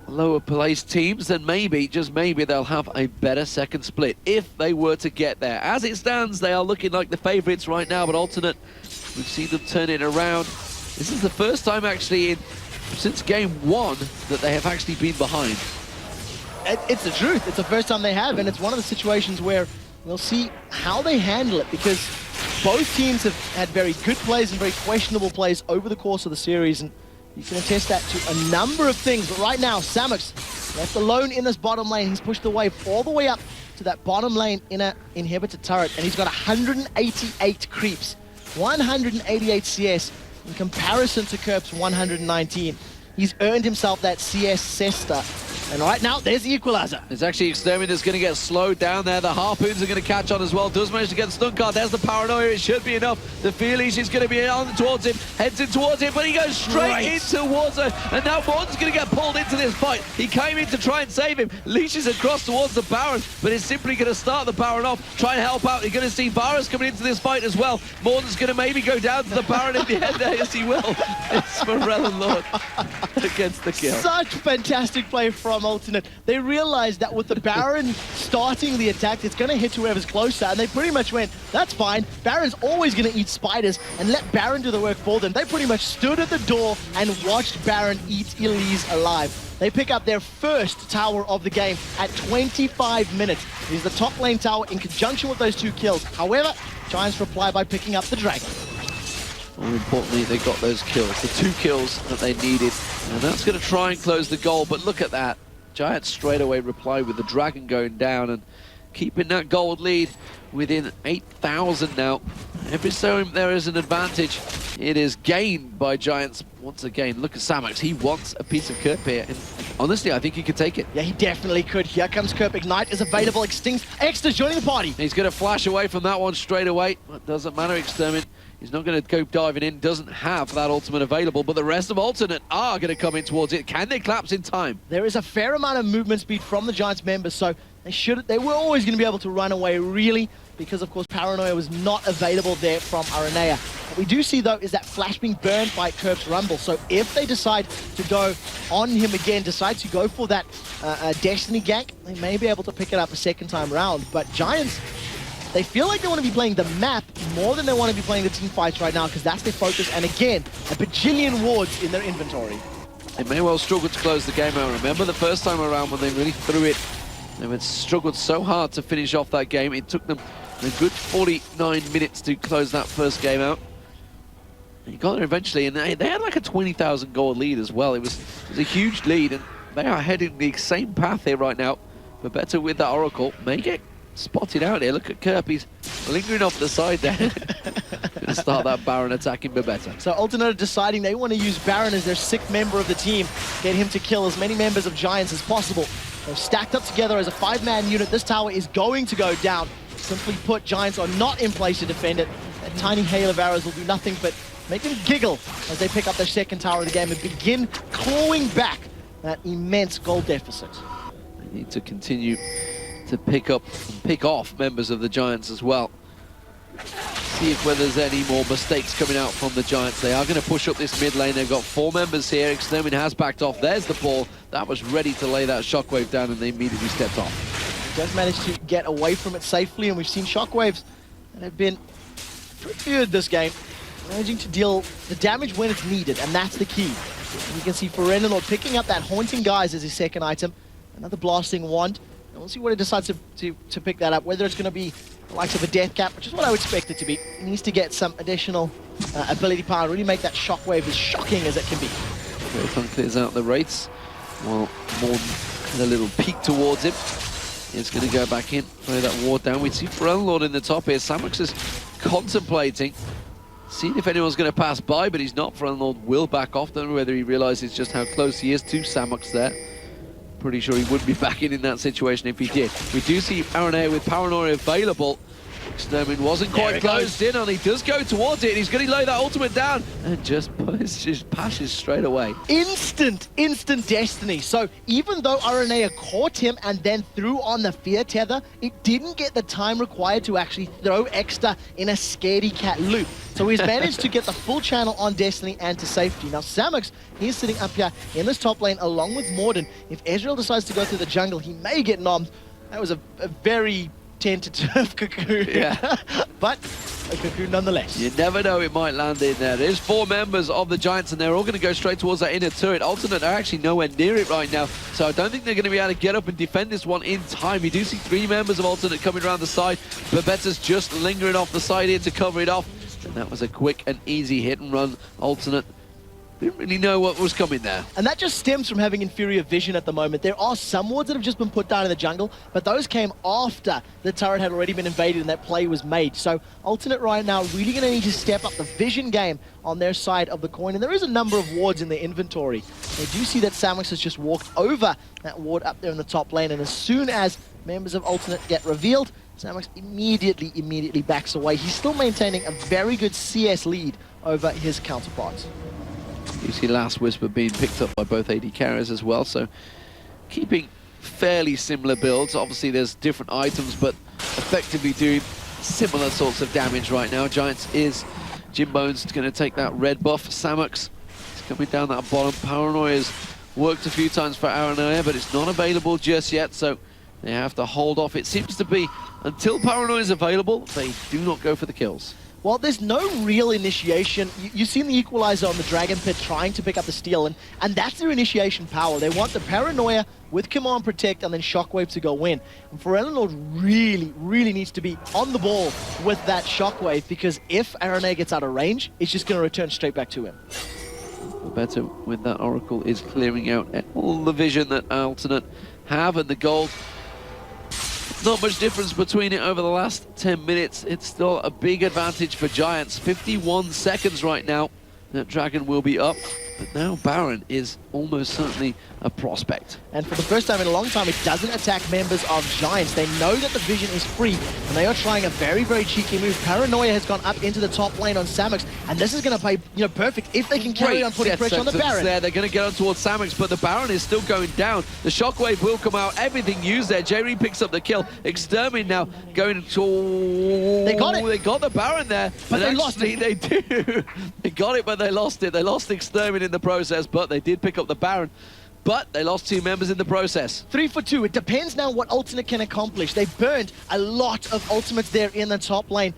lower placed teams, then maybe, just maybe, they'll have a better second split if they were to get there. As it stands, they are looking like the favorites right now, but Alternate, we've seen them turn it around. This is the first time actually since game 1 that they have actually been behind. It's the truth. It's the first time they have, and it's one of the situations where we'll see how they handle it, because both teams have had very good plays and very questionable plays over the course of the series, and you can attest that to a number of things. But right now, Samuks left alone in this bottom lane. He's pushed the wave all the way up to that bottom lane inner inhibitor turret, and he's got 188 creeps, 188 CS in comparison to Kerb's 119. He's earned himself that CS Cesta And right now, there's the equalizer. It's actually Exterminator's going to get slowed down there. The Harpoons are going to catch on as well. Does manage to get the stun card. There's the Paranoia. It should be enough. The Feelish is going to be on towards him, heads in towards him, but he goes straight in towards her. And now Morton's going to get pulled into this fight. He came in to try and save him. Leashes across towards the Baron, but it's simply going to start the Baron off. Try and help out. You're going to see Varus coming into this fight as well. Morton's going to maybe go down to the Baron in the end there. Yes, he will. It's Morel and Lord against the kill. Such fantastic play from Alternate. They realized that with the Baron starting the attack, it's going to hit whoever's closer, and they pretty much went, that's fine. Baron's always going to eat spiders, and let Baron do the work for them. They pretty much stood at the door and watched Baron eat Elise alive. They pick up their first tower of the game at 25 minutes. It is the top lane tower in conjunction with those 2 kills. However, Giants reply by picking up the Dragon. More importantly, they got those kills, the 2 kills that they needed, and that's going to try and close the goal. But look at that. Giants straight away reply with the Dragon going down and keeping that gold lead within 8,000 now. Every so there is an advantage. It is gained by Giants once again. Look at Samox. He wants a piece of Kerp here. And honestly, I think he could take it. Yeah, he definitely could. Here comes Kerp. Ignite is available. Extinct. Extra's joining the party. He's going to flash away from that one straight away. It doesn't matter, Extermin. He's not going to go diving in. Doesn't have that ultimate available. But the rest of Alternate are going to come in towards it. Can they collapse in time? There is a fair amount of movement speed from the Giants members, so they were always going to be able to run away, really, because, of course, Paranoia was not available there from Aranea. What we do see, though, is that Flash being burned by Kerp's Rumble. So if they decide to go on him again, decide to go for that Destiny gank, they may be able to pick it up a second time round. But Giants, they feel like they want to be playing the map more than they want to be playing the team fights right now, because that's their focus. And again, a bajillion wards in their inventory. They may well struggle to close the game out. Remember the first time around when they really threw it, they had struggled so hard to finish off that game. It took them a good 49 minutes to close that first game out. He got there eventually, and they had like a 20,000 gold lead as well. It was a huge lead, and they are heading the same path here right now. But better with that Oracle. May get spotted out here. Look at Kerp, he's lingering off the side there. Going to start that Baron attacking Babetta. So Alternate deciding they want to use Baron as their 6th member of the team, get him to kill as many members of Giants as possible. They're stacked up together as a 5-man unit. This tower is going to go down. Simply put, Giants are not in place to defend it. That tiny hail of arrows will do nothing but make them giggle as they pick up their 2nd tower of the game and begin clawing back that immense gold deficit. They need to continue to pick up and pick off members of the Giants as well. See if whether there's any more mistakes coming out from the Giants. They are going to push up this mid lane. They've got 4 members here. Extermin has backed off. There's the ball. That was ready to lay that Shockwave down, and they immediately stepped off. Just managed to get away from it safely, and we've seen Shockwaves that have been pretty good this game, managing to deal the damage when it's needed, and that's the key. And you can see Fereninor picking up that Haunting Guise as his 2nd item, another Blasting Wand, and we'll see what he decides to pick that up, whether it's going to be the likes of a Death Cap, which is what I would expect it to be. He needs to get some additional ability power, really make that Shockwave as shocking as it can be. Photon clears out the Wraiths, while Morton had a little peek towards him. He's going to go back in, play that ward down. We see Lord in the top here. Samox is contemplating, seeing if anyone's going to pass by, but he's not. Lord will back off. Don't know whether he realizes just how close he is to Samox there. Pretty sure he wouldn't be backing in that situation if he did. We do see Aranea with Paranoia available. Extermin wasn't quite closed in on. He does go towards it, and he's going to lay that ultimate down and just passes straight away. Instant Destiny. So even though Aranea caught him and then threw on the Fear Tether, it didn't get the time required to actually throw extra in a scaredy cat loop. So he's managed to get the full channel on Destiny and to safety. Now Samox, he's sitting up here in this top lane along with Morden. If Ezreal decides to go through the jungle, he may get nommed. That was a very tentative cocoon. Yeah. But a cocoon nonetheless. You never know, it might land in there. There's 4 members of the Giants, and they're all going to go straight towards that inner turret. Alternate are actually nowhere near it right now, so I don't think they're going to be able to get up and defend this one in time. You do see 3 members of Alternate coming around the side. Babetta's just lingering off the side here to cover it off. And that was a quick and easy hit and run. Alternate Didn't really know what was coming there. And that just stems from having inferior vision at the moment. There are some wards that have just been put down in the jungle, but those came after the turret had already been invaded and that play was made. So Alternate right now really going to need to step up the vision game on their side of the coin. And there is a number of wards in their inventory. They do see that Samus has just walked over that ward up there in the top lane. And as soon as members of Alternate get revealed, Samus immediately backs away. He's still maintaining a very good CS lead over his counterparts. You see Last Whisper being picked up by both AD carriers as well, so keeping fairly similar builds. Obviously there's different items, but effectively doing similar sorts of damage right now. Giants is Jimbone's going to take that red buff. Samus is coming down that bottom. Paranoia's worked a few times for Paranoia, but it's not available just yet, so they have to hold off. It seems to be until Paranoia is available, they do not go for the kills. Well, there's no real initiation. You've seen the Equalizer on the Dragon Pit trying to pick up the steal, and that's their initiation power. They want the Paranoia with Command Protect and then Shockwave to go in. And Forellenlord really needs to be on the ball with that Shockwave, because if Paranoia gets out of range, it's just going to return straight back to him. Better with that Oracle is clearing out all the vision that Alternate have, and the gold. Not much difference between it over the last 10 minutes. It's still a big advantage for Giants. 51 seconds right now. That Dragon will be up. But now Baron is almost certainly a prospect. And for the first time in a long time, it doesn't attack members of Giants. They know that the vision is free, and they are trying a very cheeky move. Paranoia has gone up into the top lane on Samus, and this is going to play perfect if they can carry on putting pressure on the Baron. They're going to get on towards Samus, but the Baron is still going down. The Shockwave will come out. Everything used there. Jerry picks up the kill. Extermin now going to... They got it. They got the Baron there. But they lost it. They do. They got it, but they lost it. They lost Extermin in the process, but they did pick up the Baron. But they lost 2 members in the process. 3 for 2. It depends now what Alternate can accomplish. They burned a lot of ultimates there in the top lane.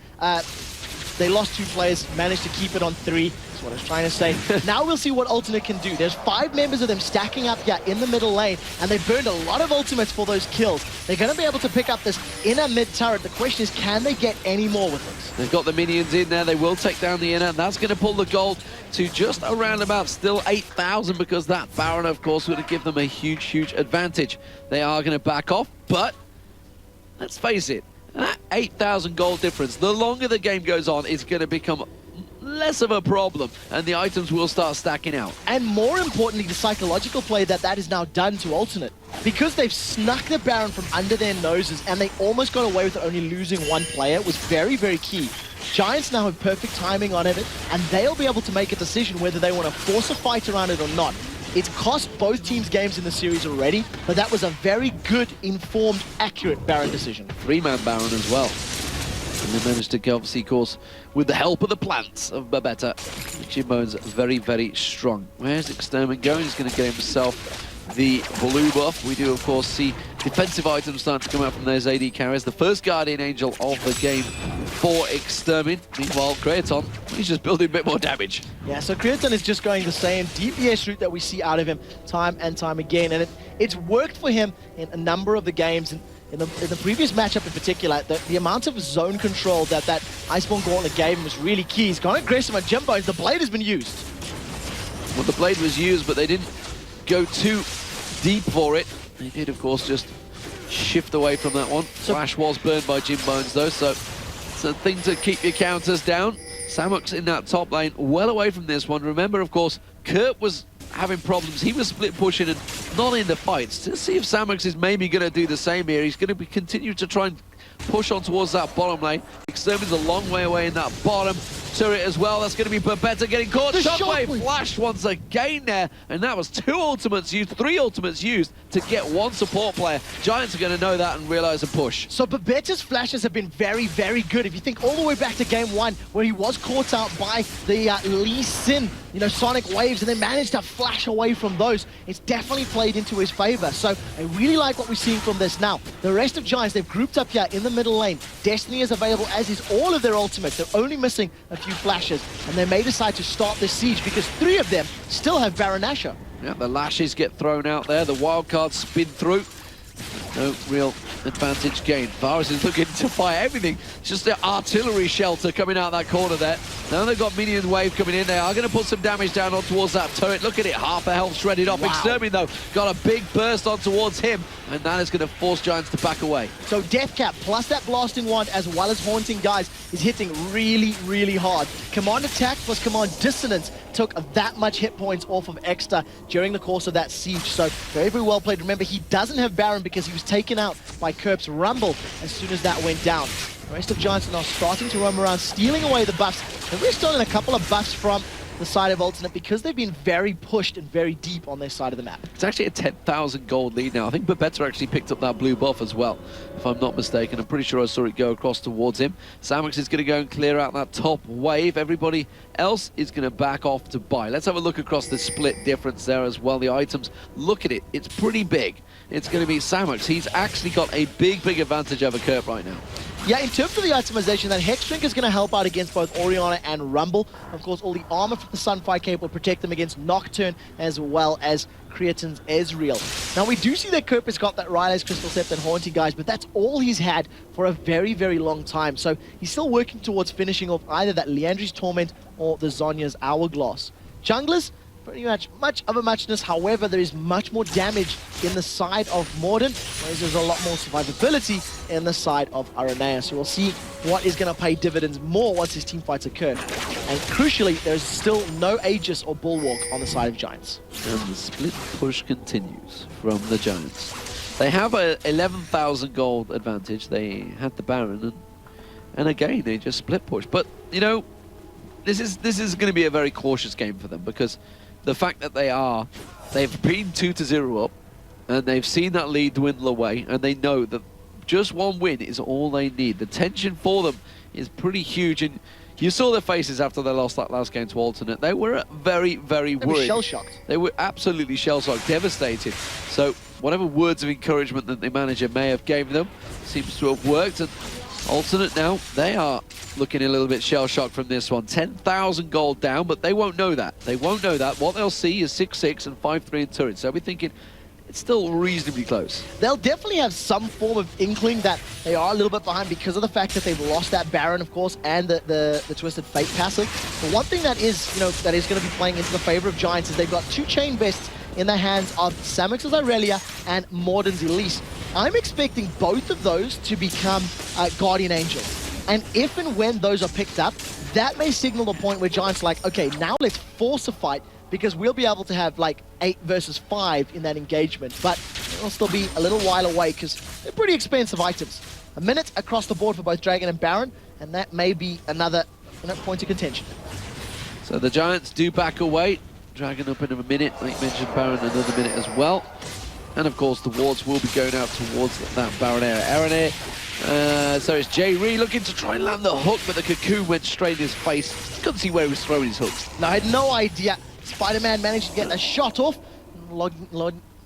They lost 2 players, managed to keep it on 3. That's what I was trying to say. Now we'll see what Alternate can do. There's 5 members of them stacking up here in the middle lane, and they burned a lot of ultimates for those kills. They're going to be able to pick up this inner mid turret. The question is, can they get any more with it? They've got the minions in there. They will take down the inner, and that's going to pull the gold to just around about still 8,000, because that Baron, of course, would have given them a huge advantage. They are going to back off, but let's face it, that 8,000 gold difference, the longer the game goes on, is going to become less of a problem, and the items will start stacking out. And more importantly, the psychological play that is now done to Alternate. Because they've snuck the Baron from under their noses, and they almost got away with it, only losing 1 player, was very key. Giants now have perfect timing on it, and they'll be able to make a decision whether they want to force a fight around it or not. It's cost both teams games in the series already, but that was a very good, informed, accurate Baron decision. 3-man Baron as well. And they managed to obviously, of course, with the help of the plants of Babetta. Jimbone's very strong. Where's Extermin going? He's going to get himself the blue buff. We do, of course, see defensive items starting to come out from those AD carriers. The first Guardian Angel of the game for Extermin. Meanwhile, Creaton, he's just building a bit more damage. Yeah, so Creaton is just going the same DPS route that we see out of him time and time again. And it's worked for him in a number of the games. And in the previous matchup in particular, the amount of zone control that Iceborne Gauntlet gave him was really key. He's gone aggressive on Jimbo. The blade has been used. Well, the blade was used, but they didn't go too deep for it. They did, of course, just shift away from that one. Flash was burned by Jimbones, though, so it's a thing to keep your counters down. Samus in that top lane, well away from this one. Remember, of course, Kurt was having problems. He was split pushing and not in the fights. To see if Samus is maybe going to do the same here. He's going to continue to try and push on towards that bottom lane. Extermin's a long way away in that bottom turret as well. That's going to be Babetta getting caught. Shockwave flashed once again there, and that was 2 ultimates used, 3 ultimates used to get 1 support player. Giants are going to know that and realize and push. So Babetta's flashes have been very good. If you think all the way back to game 1, where he was caught out by the Lee Sin, sonic waves, and then managed to flash away from those, it's definitely played into his favor. So I really like what we're seeing from this now. The rest of Giants, they've grouped up here in the middle lane. Destiny is available, as is all of their ultimates. They're only missing a few flashes, and they may decide to start this siege because 3 of them still have Baron Nashor. Yeah, the lashes get thrown out there. The wild cards spin through. No real advantage gained. Varus is looking to fire everything. It's just the artillery shelter coming out that corner there. Now they've got minion wave coming in. They are going to put some damage down on towards that turret. Look at it, half a health shredded off. Wow. Extermin, though, got a big burst on towards him, and that is going to force Giants to back away. So Death Cap plus that Blasting Wand as well as Haunting, guys, is hitting really, really hard. Command Attack plus Command Dissonance took that much hit points off of Exeter during the course of that siege. So very, very well played. Remember, he doesn't have Baron because he was taken out by Kerp's Rumble as soon as that went down. The rest of Giants are now starting to roam around, stealing away the buffs. And we're stealing a couple of buffs from the side of Alternate because they've been very pushed and very deep on their side of the map. It's actually a 10,000 gold lead now. I think Babetta actually picked up that blue buff as well, if I'm not mistaken. I'm pretty sure I saw it go across towards him. Samox is going to go and clear out that top wave. Everybody else is going to back off to buy. Let's have a look across the split difference there as well. The items, look at it. It's pretty big. It's going to be Samox. He's actually got a big, big advantage over Kerp right now. Yeah, in terms of the itemization, that Hex Drink is going to help out against both Orianna and Rumble. Of course, all the armor from the Sunfire Cape will protect them against Nocturne as well as Creatin's Ezreal. Now, we do see that Kerp has got that Riley's Crystal Scepter and Haunting, guys, but that's all he's had for a very, very long time. So he's still working towards finishing off either that Leandri's Torment or the Zhonya's Hourglass. Junglers, pretty much of a muchness. However, there is much more damage in the side of Morden, whereas there's a lot more survivability in the side of Aranea. So we'll see what is going to pay dividends more once his team fights occur. And crucially, there's still no Aegis or Bulwark on the side of Giants. And the split push continues from the Giants. They have a 11,000 gold advantage. They had the Baron, and again, they just split push. But, you know, this is going to be a very cautious game for them because the fact that they've been 2-0 up, and they've seen that lead dwindle away, and they know that just one win is all they need. The tension for them is pretty huge, and you saw their faces after they lost that last game to Alternate. They were very, very worried. They were shell-shocked. They were absolutely shell-shocked, devastated. So whatever words of encouragement that the manager may have gave them seems to have worked, and Alternate now, they are looking a little bit shell-shocked from this one. 10,000 gold down, but they won't know that. They won't know that. What they'll see is 6-6 and 5-3 in turrets. So we're thinking it's still reasonably close. They'll definitely have some form of inkling that they are a little bit behind because of the fact that they've lost that Baron, of course, and the Twisted Fate passive. But one thing that is, that is going to be playing into the favor of Giants is they've got two Chain Vests in the hands of Samox's Irelia and Morden's Elise. I'm expecting both of those to become Guardian Angels. And if and when those are picked up, that may signal the point where Giants are like, okay, now let's force a fight because we'll be able to have like 8 versus 5 in that engagement. But it'll still be a little while away because they're pretty expensive items. A minute across the board for both Dragon and Baron, and that may be another point of contention. So the Giants do back away. Dragon up in a minute, like mentioned, Baron another minute as well. And of course the wards will be going out towards that Baron area. So it's J-Ree looking to try and land the hook, but the cocoon went straight in his face. Couldn't see where he was throwing his hooks. Now, I had no idea. Spider-Man managed to get a shot off,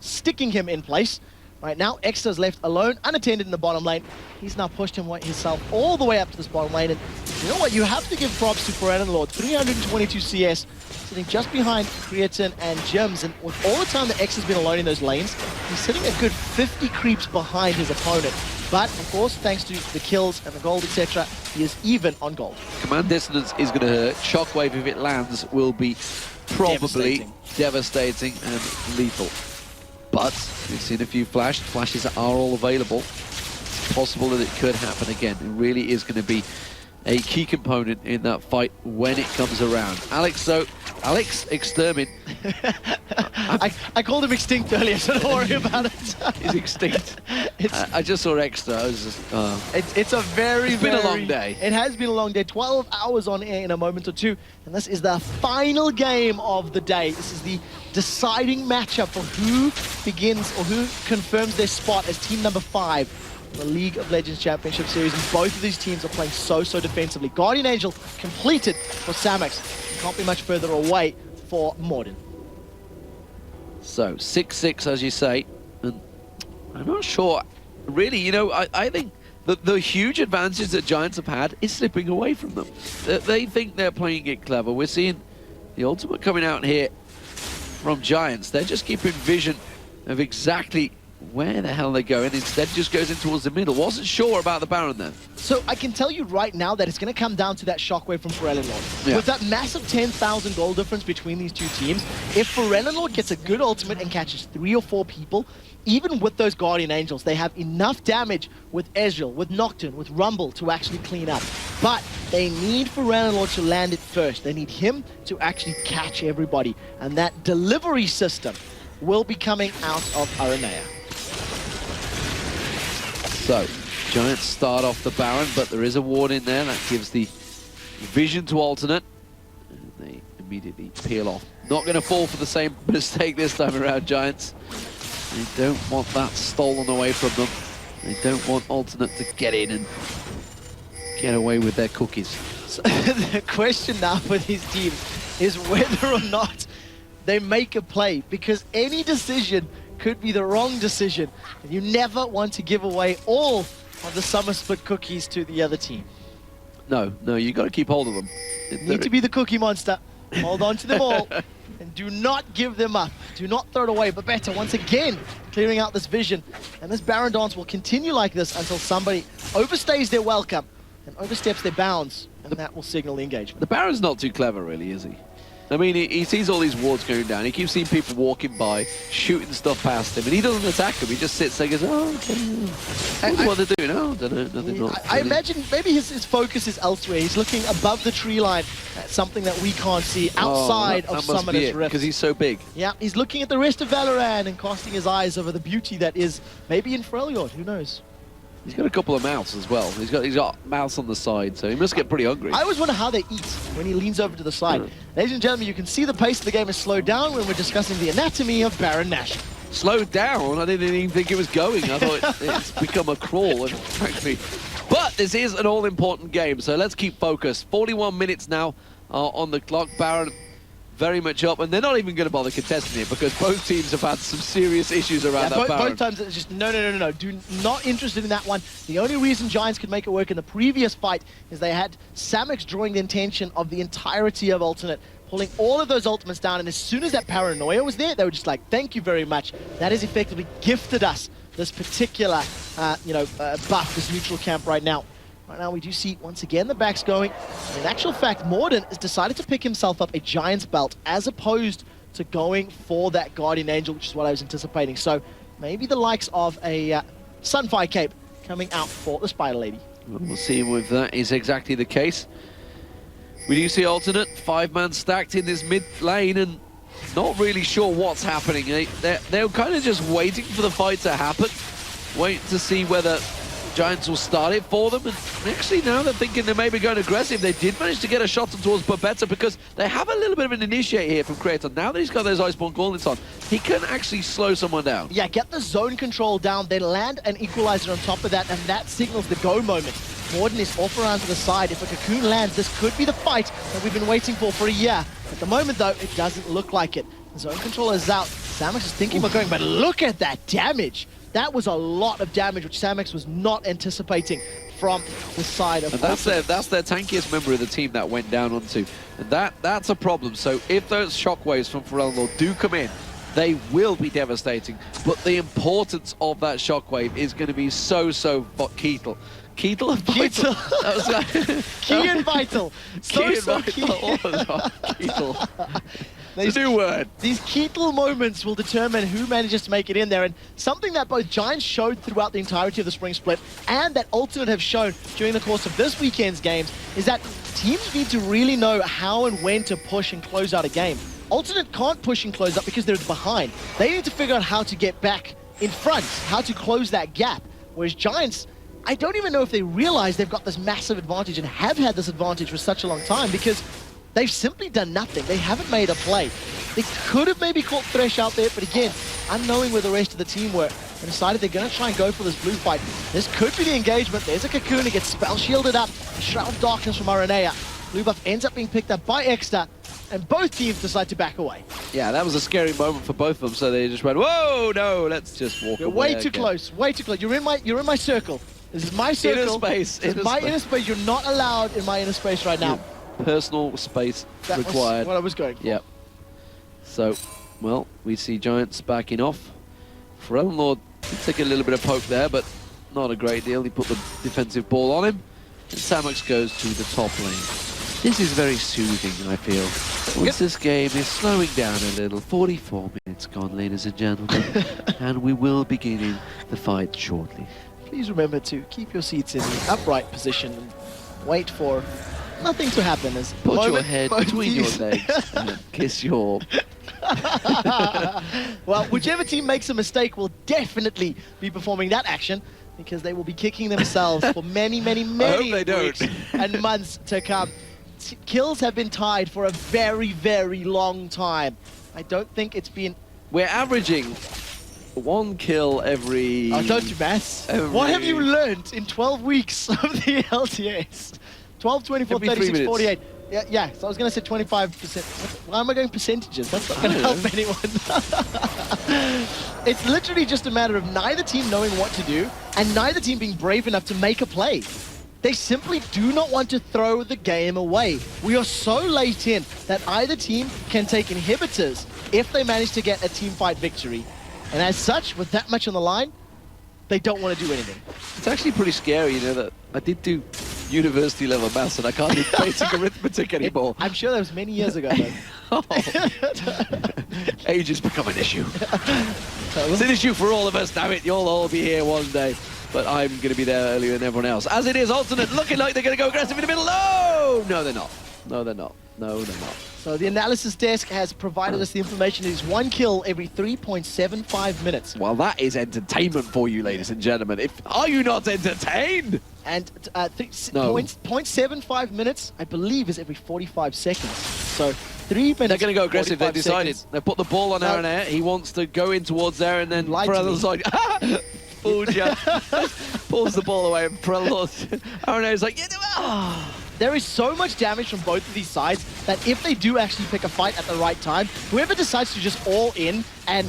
sticking him in place. Right now, Exeter's left alone, unattended in the bottom lane. He's now pushed himself all the way up to this bottom lane. And you know what? You have to give props to Foreign Lord. 322 CS, sitting just behind Creatin and Gems. And with all the time that Exeter's been alone in those lanes, he's sitting a good 50 creeps behind his opponent. But, of course, thanks to the kills and the gold, etc., he is even on gold. Command Dissonance is going to hurt. Shockwave, if it lands, will be probably devastating and lethal. But we've seen a few flashes are all available. It's possible that it could happen again. It really is going to be a key component in that fight when it comes around. Alex Extermin. I called him extinct earlier, so don't worry about it. He's extinct. I just saw Extra. I was just, it's been a long day. It has been a long day. 12 hours on air in a moment or two. And this is the final game of the day. This is the deciding matchup for who begins or who confirms their spot as team number 5. The League of Legends Championship Series, and both of these teams are playing so defensively. Guardian Angel completed for Samox. Can't be much further away for Morden. So 6-6, as you say, and I'm not sure. Really, I think the huge advantage that Giants have had is slipping away from them. They think they're playing it clever. We're seeing the ultimate coming out here from Giants. They're just keeping vision of exactly where the hell are they going? Instead, just goes in towards the middle. Wasn't sure about the Baron then. So I can tell you right now that it's going to come down to that shockwave from Forellenlord. Yeah. With that massive 10,000 goal difference between these two teams, if Forellenlord gets a good ultimate and catches 3 or 4 people, even with those Guardian Angels, they have enough damage with Ezreal, with Nocturne, with Rumble to actually clean up. But they need Forellenlord to land it first. They need him to actually catch everybody. And that delivery system will be coming out of Aranea. So, Giants start off the Baron, but there is a ward in there that gives the vision to alternate. And they immediately peel off. Not going to fall for the same mistake this time around, Giants. They don't want that stolen away from them. They don't want alternate to get in and get away with their cookies. So the question now for these teams is whether or not they make a play, because any decision could be the wrong decision. And you never want to give away all of the summer split cookies to the other team. No, you got to keep hold of them. You need to be the cookie monster. Hold on to them all and do not give them up. Do not throw it away. But better, once again, clearing out this vision. And this Baron dance will continue like this until somebody overstays their welcome and oversteps their bounds, and that will signal the engagement. The Baron's not too clever, really, is he? I mean, he sees all these wards going down. He keeps seeing people walking by, shooting stuff past him, and he doesn't attack them. He just sits there and goes, oh, okay. What they're doing? Oh, don't know, nothing. I imagine maybe his focus is elsewhere. He's looking above the tree line at something that we can't see outside of Summoner's Rift. Because he's so big. Yeah, he's looking at the rest of Valorant and casting his eyes over the beauty that is maybe in Freljord. Who knows? He's got a couple of mouths as well. He's got mouths on the side, so he must get pretty hungry. I always wonder how they eat when he leans over to the side. Ladies and gentlemen, you can see the pace of the game is slowed down when we're discussing the anatomy of Baron Nashor. Slowed down? I didn't even think it was going. I thought it's become a crawl, and frankly. But this is an all-important game, so let's keep focused. 41 minutes now on the clock. Baron very much up, and they're not even going to bother contesting it because both teams have had some serious issues around that Baron. Both times it's just no. Do not interested in that one. The only reason Giants could make it work in the previous fight is they had Samix drawing the intention of the entirety of Ultimate, pulling all of those ultimates down, and as soon as that paranoia was there, they were just like, thank you very much. That has effectively gifted us this particular buff, this neutral camp right now. Right now, we do see, once again, the backs going. And in actual fact, Morden has decided to pick himself up a Giant's belt as opposed to going for that Guardian Angel, which is what I was anticipating. So maybe the likes of a Sunfire Cape coming out for the Spider Lady. We'll see if that is exactly the case. We do see alternate, 5-man stacked in this mid lane, and not really sure what's happening. They're kind of just waiting for the fight to happen, waiting to see whether Giants will start it for them, and actually now they're thinking they may be going aggressive. They did manage to get a shot towards Babetta because they have a little bit of an initiate here from Creator. Now that he's got those Iceborne gauntlets on, he can actually slow someone down. Yeah, get the zone control down, then land an equalizer on top of that, and that signals the go moment. Morden is off around to the side. If a Cocoon lands, this could be the fight that we've been waiting for a year. At the moment, though, it doesn't look like it. The zone controller is out. Samix is thinking about going, but look at that damage. That was a lot of damage, which Samix was not anticipating from the side of. And that's their tankiest member of the team that went down onto. And that's a problem. So if those shockwaves from Forellenlord do come in, they will be devastating. But the importance of that shockwave is going to be so Keetle. Keetle and Vital. That was like Key and Vital. Key and Vital. Keetle. It's a new word. These Keetle moments will determine who manages to make it in there, and something that both Giants showed throughout the entirety of the Spring Split and that Ultimate have shown during the course of this weekend's games is that teams need to really know how and when to push and close out a game. Ultimate can't push and close up because they're behind. They need to figure out how to get back in front, how to close that gap, whereas Giants, I don't even know if they realize they've got this massive advantage and have had this advantage for such a long time because they've simply done nothing. They haven't made a play. They could have maybe caught Thresh out there, but again, unknowing where the rest of the team were, and decided they're going to try and go for this blue fight. This could be the engagement. There's a Cocoon that gets spell shielded up. Shroud of Darkness from Aranea. Blue buff ends up being picked up by Exeter, and both teams decide to back away. Yeah, that was a scary moment for both of them, so they just went, whoa, no, let's just walk away. Way too close, way too close. You're in my circle. This is my circle. Inner space. This is my inner space. You're not allowed in my inner space right now. Yeah. Personal space that required. Was what I was going for. Yep. So, well, we see Giants backing off. Forellenlord Take a little bit of poke there, but not a great deal. He put the defensive ball on him. And Samox goes to the top lane. This is very soothing, I feel. Once this game is slowing down a little. 44 minutes gone, ladies and gentlemen. And we will begin the fight shortly. Please remember to keep your seats in the upright position and wait for nothing to happen. As Put your head between your legs and kiss your... Well, whichever team makes a mistake will definitely be performing that action, because they will be kicking themselves for many weeks and months to come. Kills have been tied for a very long time. I don't think it's been... We're averaging 1 kill every... Oh, don't you mess. What have you learned in 12 weeks of the LCS? 12, 24, every 36, 3 48. Yeah, so I was going to say 25%. Why am I going percentages? That's not going to help anyone. It's literally just a matter of neither team knowing what to do and neither team being brave enough to make a play. They simply do not want to throw the game away. We are so late in that either team can take inhibitors if they manage to get a team fight victory. And as such, with that much on the line, they don't want to do anything. It's actually pretty scary, you know, that I did do university level maths and I can't do basic arithmetic anymore. I'm sure that was many years ago, though. Age has become an issue. It's an issue for all of us, damn it. You'll all be here one day. But I'm going to be there earlier than everyone else. As it is, Alternate looking like they're going to go aggressive in the middle. Oh! No, they're not. No, they're not. No, they're not. So the analysis desk has provided us the information. It is 1 kill every 3.75 minutes. Well, that is entertainment for you, ladies and gentlemen. Are you not entertained? And 0.75 minutes, I believe, is every 45 seconds. So 3 minutes. They're going to go aggressive. They decided. They put the ball on Aaron Air. He wants to go in towards there and then for other side. Fooled you. Pulls the ball away and Aaron Air's like, There is so much damage from both of these sides that if they do actually pick a fight at the right time, whoever decides to just all in and,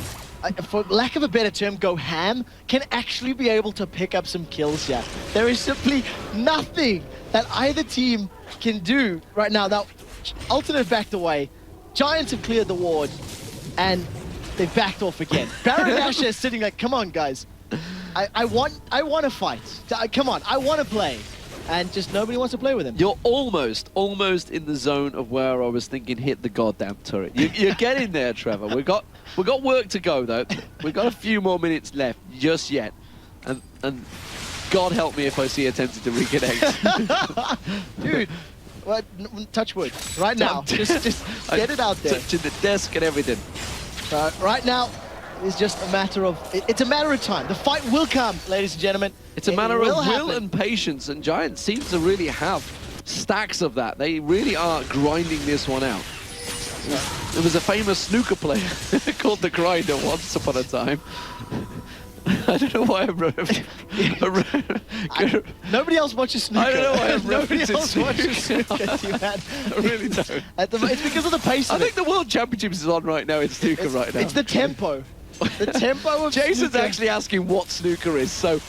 for lack of a better term, go ham, can actually be able to pick up some kills here. There is simply nothing that either team can do right now. Now, Alternate backed away. Giants have cleared the ward, and they've backed off again. Baron Nashor is sitting like, come on, guys. I want to fight. Come on, I want to play. And just nobody wants to play with him. You're almost in the zone of where I was thinking hit the goddamn turret. You're getting there, Trevor. We've got work to go, though. We've got a few more minutes left, just yet. And God help me if I see attempted to reconnect. Dude, well, touch wood. Right now, just get it out there. Touching the desk and everything. Right now, it's just a matter of... It's a matter of time. The fight will come, ladies and gentlemen. It's a matter of will and patience, and Giants seem to really have stacks of that. They really are grinding this one out. There was a famous snooker player called the Grinder once upon a time. I don't know why nobody else watches snooker. I don't know why I'm Nobody else watches snooker, I really don't. It's because of the pace of I think the World Championships is on right now in snooker right now. It's the tempo. The tempo of Jason's snooker. actually asking what snooker is, so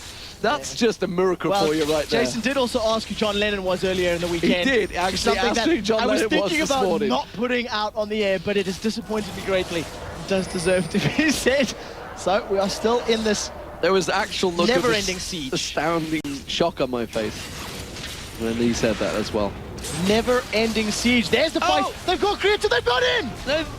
that's just a miracle for you right there. Jason did also ask who John Lennon was earlier in the weekend. He did actually ask who John Lennon was this morning. I was thinking about not putting out on the air, but it has disappointed me greatly. It does deserve to be said. So we are still in this there was actual look never-ending siege. Astounding shock on my face when he said that as well. Never-ending siege. There's the fight. Oh. They've got Creator. They've got him.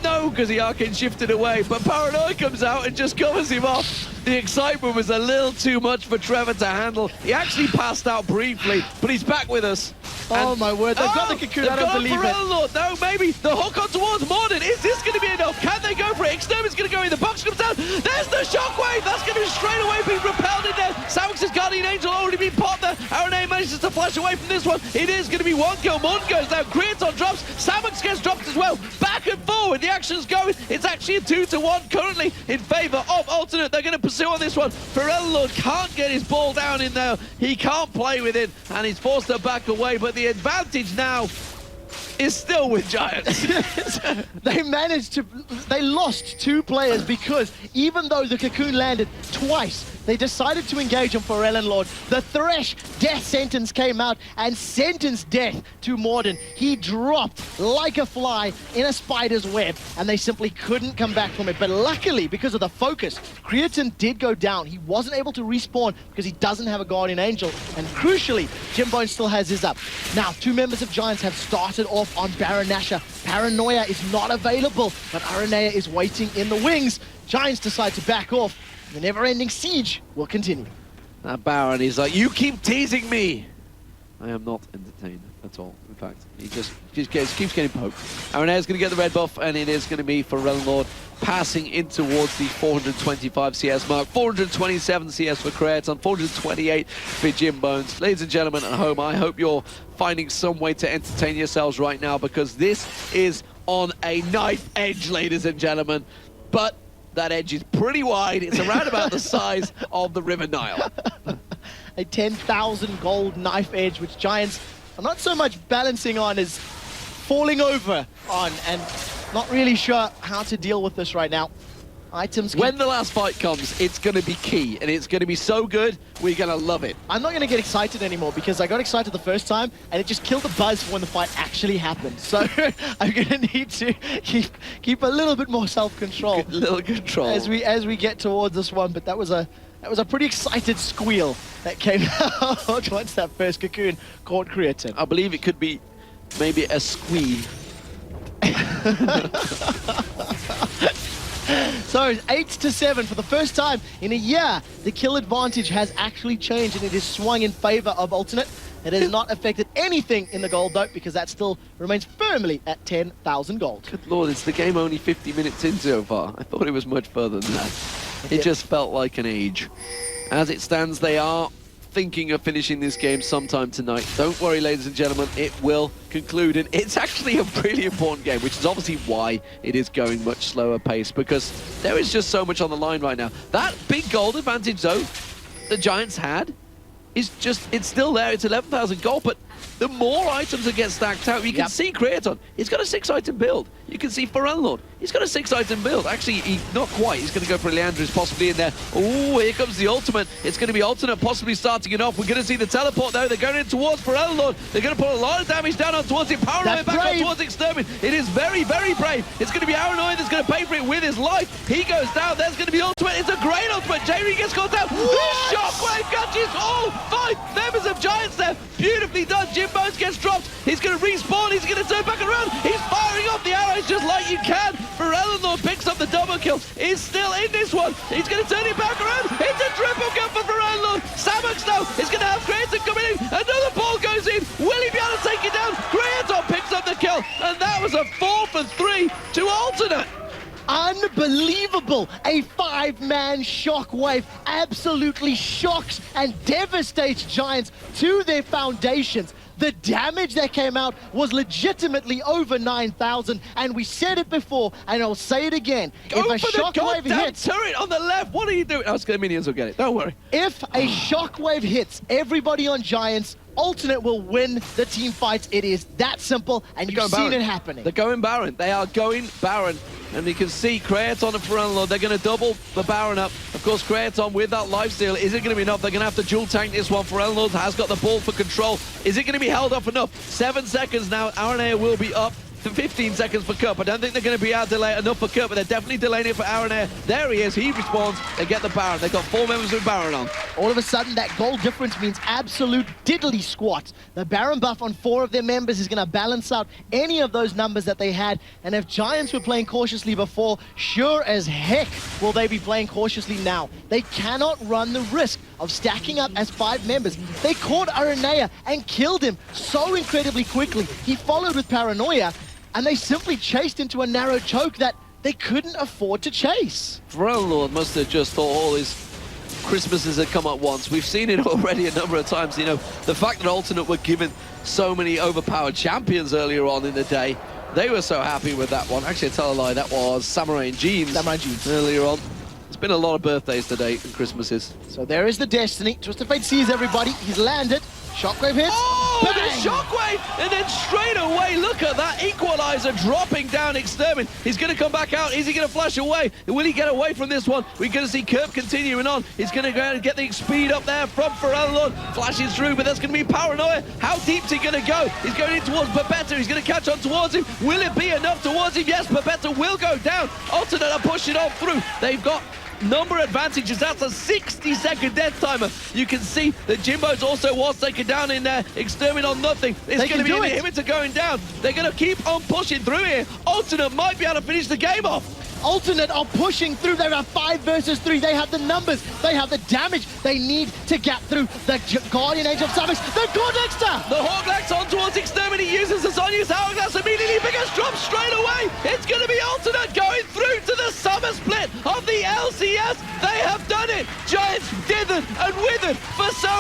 No, because the arcane shifted away. But Paranoid comes out and just covers him off. The excitement was a little too much for Trevor to handle. He actually passed out briefly, but he's back with us. Oh my word, they've got the cocoon, I don't believe it. Lord. No, maybe the hook on towards Morden. Is this going to be enough? Can they go for it? Extermin's going to go in, the box comes down. There's the shockwave. That's going to straight away be repelled in there. Samux's Guardian Angel already been popped there. Aaron A manages to flash away from this one. It is going to be 1 kill. Morden goes down. Creaton drops. Samux gets dropped as well. Back and forward. The action's going. It's actually a 2-1 currently in favor of Alternate. They're going to pursue on this one. Lord can't get his ball down in there. He can't play with it, and he's forced to back away. But the advantage now is still with Giants. They lost 2 players because even though the cocoon landed twice they decided to engage on Forellen Lord. The Thresh death sentence came out and sentenced death to Morden. He dropped like a fly in a spider's web, and they simply couldn't come back from it. But luckily, because of the focus, Creatine did go down. He wasn't able to respawn because he doesn't have a Guardian Angel. And crucially, Jimbone still has his up. Now, 2 members of Giants have started off on Baron Nashor. Paranoia is not available, but Aranea is waiting in the wings. Giants decide to back off. The never-ending siege will continue. That Baron is like, you keep teasing me. I am not entertained at all. In fact, he just keeps getting poked. Arena's going to get the red buff, and it is going to be for Forellen Lord passing in towards the 425 CS mark. 427 CS for Creaton, 428 for Jimbones. Ladies and gentlemen at home, I hope you're finding some way to entertain yourselves right now, because this is on a knife edge, ladies and gentlemen. But that edge is pretty wide. It's around about the size of the River Nile. A 10,000 gold knife edge, which Giants are not so much balancing on as falling over on, and not really sure how to deal with this right now. Items. When the last fight comes, it's going to be key, and it's going to be so good, we're going to love it. I'm not going to get excited anymore, because I got excited the first time, and it just killed the buzz for when the fight actually happened. So I'm going to need to keep a little bit more self-control. A little control. As we get towards this one, but that was a pretty excited squeal that came out once that first cocoon caught Creatine. I believe it could be maybe a squeal. So 8-7 for the first time in a year. The kill advantage has actually changed, and it is swung in favor of Alternate. It has not affected anything in the gold though, because that still remains firmly at 10,000 gold. Good lord, is the game only 50 minutes in so far? I thought it was much further than that. It just felt like an age. As it stands, they are thinking of finishing this game sometime tonight. Don't worry, ladies and gentlemen, it will conclude, and it's actually a really important game, which is obviously why it is going much slower pace, because there is just so much on the line right now. That big gold advantage, though, the Giants had, is just, it's still there. It's 11,000 gold, but the more items that get stacked out, you can see Creaton, he's got a 6-item build. You can see Forellen Lord, he's got a 6-item build. Actually, not quite. He's going to go for Leandris possibly in there. Oh, here comes the ultimate. It's going to be Alternate possibly starting it off. We're going to see the teleport, though. They're going in towards Forellen Lord. They're going to put a lot of damage down on towards him. Paranoia back on towards Extermin. It is very, very brave. It's going to be Paranoia that's going to pay for it with his life. He goes down. There's going to be ultimate. It's a great ultimate. J-Reed gets caught down. The shockwave catches all 5 members of Giants there. Beautifully done. Jimbones gets dropped. He's going to respawn. He's going to turn back around. He's firing off the arrows just like you can. Forellen Lord picks up the double kill. He's still in this one. He's going to turn it back around. It's a triple kill for Forellen Lord. Samox now is going to have Creaton coming in. Another ball goes in. Will he be able to take it down? Creaton picks up the kill. And that was a 4 for 3 to Alternate. Unbelievable! A 5-man shockwave absolutely shocks and devastates Giants to their foundations. The damage that came out was legitimately over 9,000, and we said it before, and I'll say it again. Go if a shockwave hits, turret on the left. What are you doing? Oh, minions will get it. Don't worry. If a shockwave hits everybody on Giants, Alternate will win the team fights. It is that simple, and you've seen it happening. They're going Baron. They are going Baron. And we can see Creaton and Forellen Lord. They're going to double the Baron up. Of course, Creaton with that lifesteal, is it going to be enough? They're going to have to dual tank this one. Forellen Lord has got the ball for control. Is it going to be held off enough? 7 seconds now. Aranea will be up. To 15 seconds for Cup. I don't think they're going to be able to delay enough for Cup, but they're definitely delaying it for Aranea. There he is. He respawns. They get the Baron. They've got 4 members with Baron on. All of a sudden, that gold difference means absolute diddly squat. The Baron buff on 4 of their members is going to balance out any of those numbers that they had. And if Giants were playing cautiously before, sure as heck will they be playing cautiously now. They cannot run the risk of stacking up as 5 members. They caught Aranea and killed him so incredibly quickly. He followed with Paranoia, and they simply chased into a narrow choke that they couldn't afford to chase. Forellen Lord must have just thought all his Christmases had come at once. We've seen it already a number of times. You know, the fact that Alternate were given so many overpowered champions earlier on in the day, they were so happy with that one. Actually, I tell a lie, that was Samurai and Jeans. Samurai Jeans. Earlier on. It's been a lot of birthdays today and Christmases. So there is the Destiny. Twisted Fate sees everybody. He's landed. Shockwave hits. Oh! Oh, the Bang! shockwave! And then straight away, look at that equalizer dropping down Extermin. He's going to come back out. Is he going to flash away? Will he get away from this one? We're going to see Kerp continuing on. He's going to go and get the speed up there from Ferelon. Flashes through, but that's going to be Paranoia. How deep's he going to go? He's going in towards Babetta. He's going to catch on towards him. Will it be enough towards him? Yes, Babetta will go down. Alternate are pushing on through. They've got number advantages. That's a 60-second death timer. You can see that Jimbo's also was taken down in there. Extermin on nothing. It's going to be an inhibitor going down. They're going to keep on pushing through here. Alternate might be able to finish the game off. Alternate are pushing through. They have 5 versus 3. They have the numbers. They have the damage. They need to get through the Guardian Age of Savage. The Gordexter! The Hawklax on towards Extermin. He uses the Sonya's Hourglass immediately. Biggest drop straight away. It's going to be Alternate going through to the summer split of the LCS. They have done it. Giants dithered and withered for so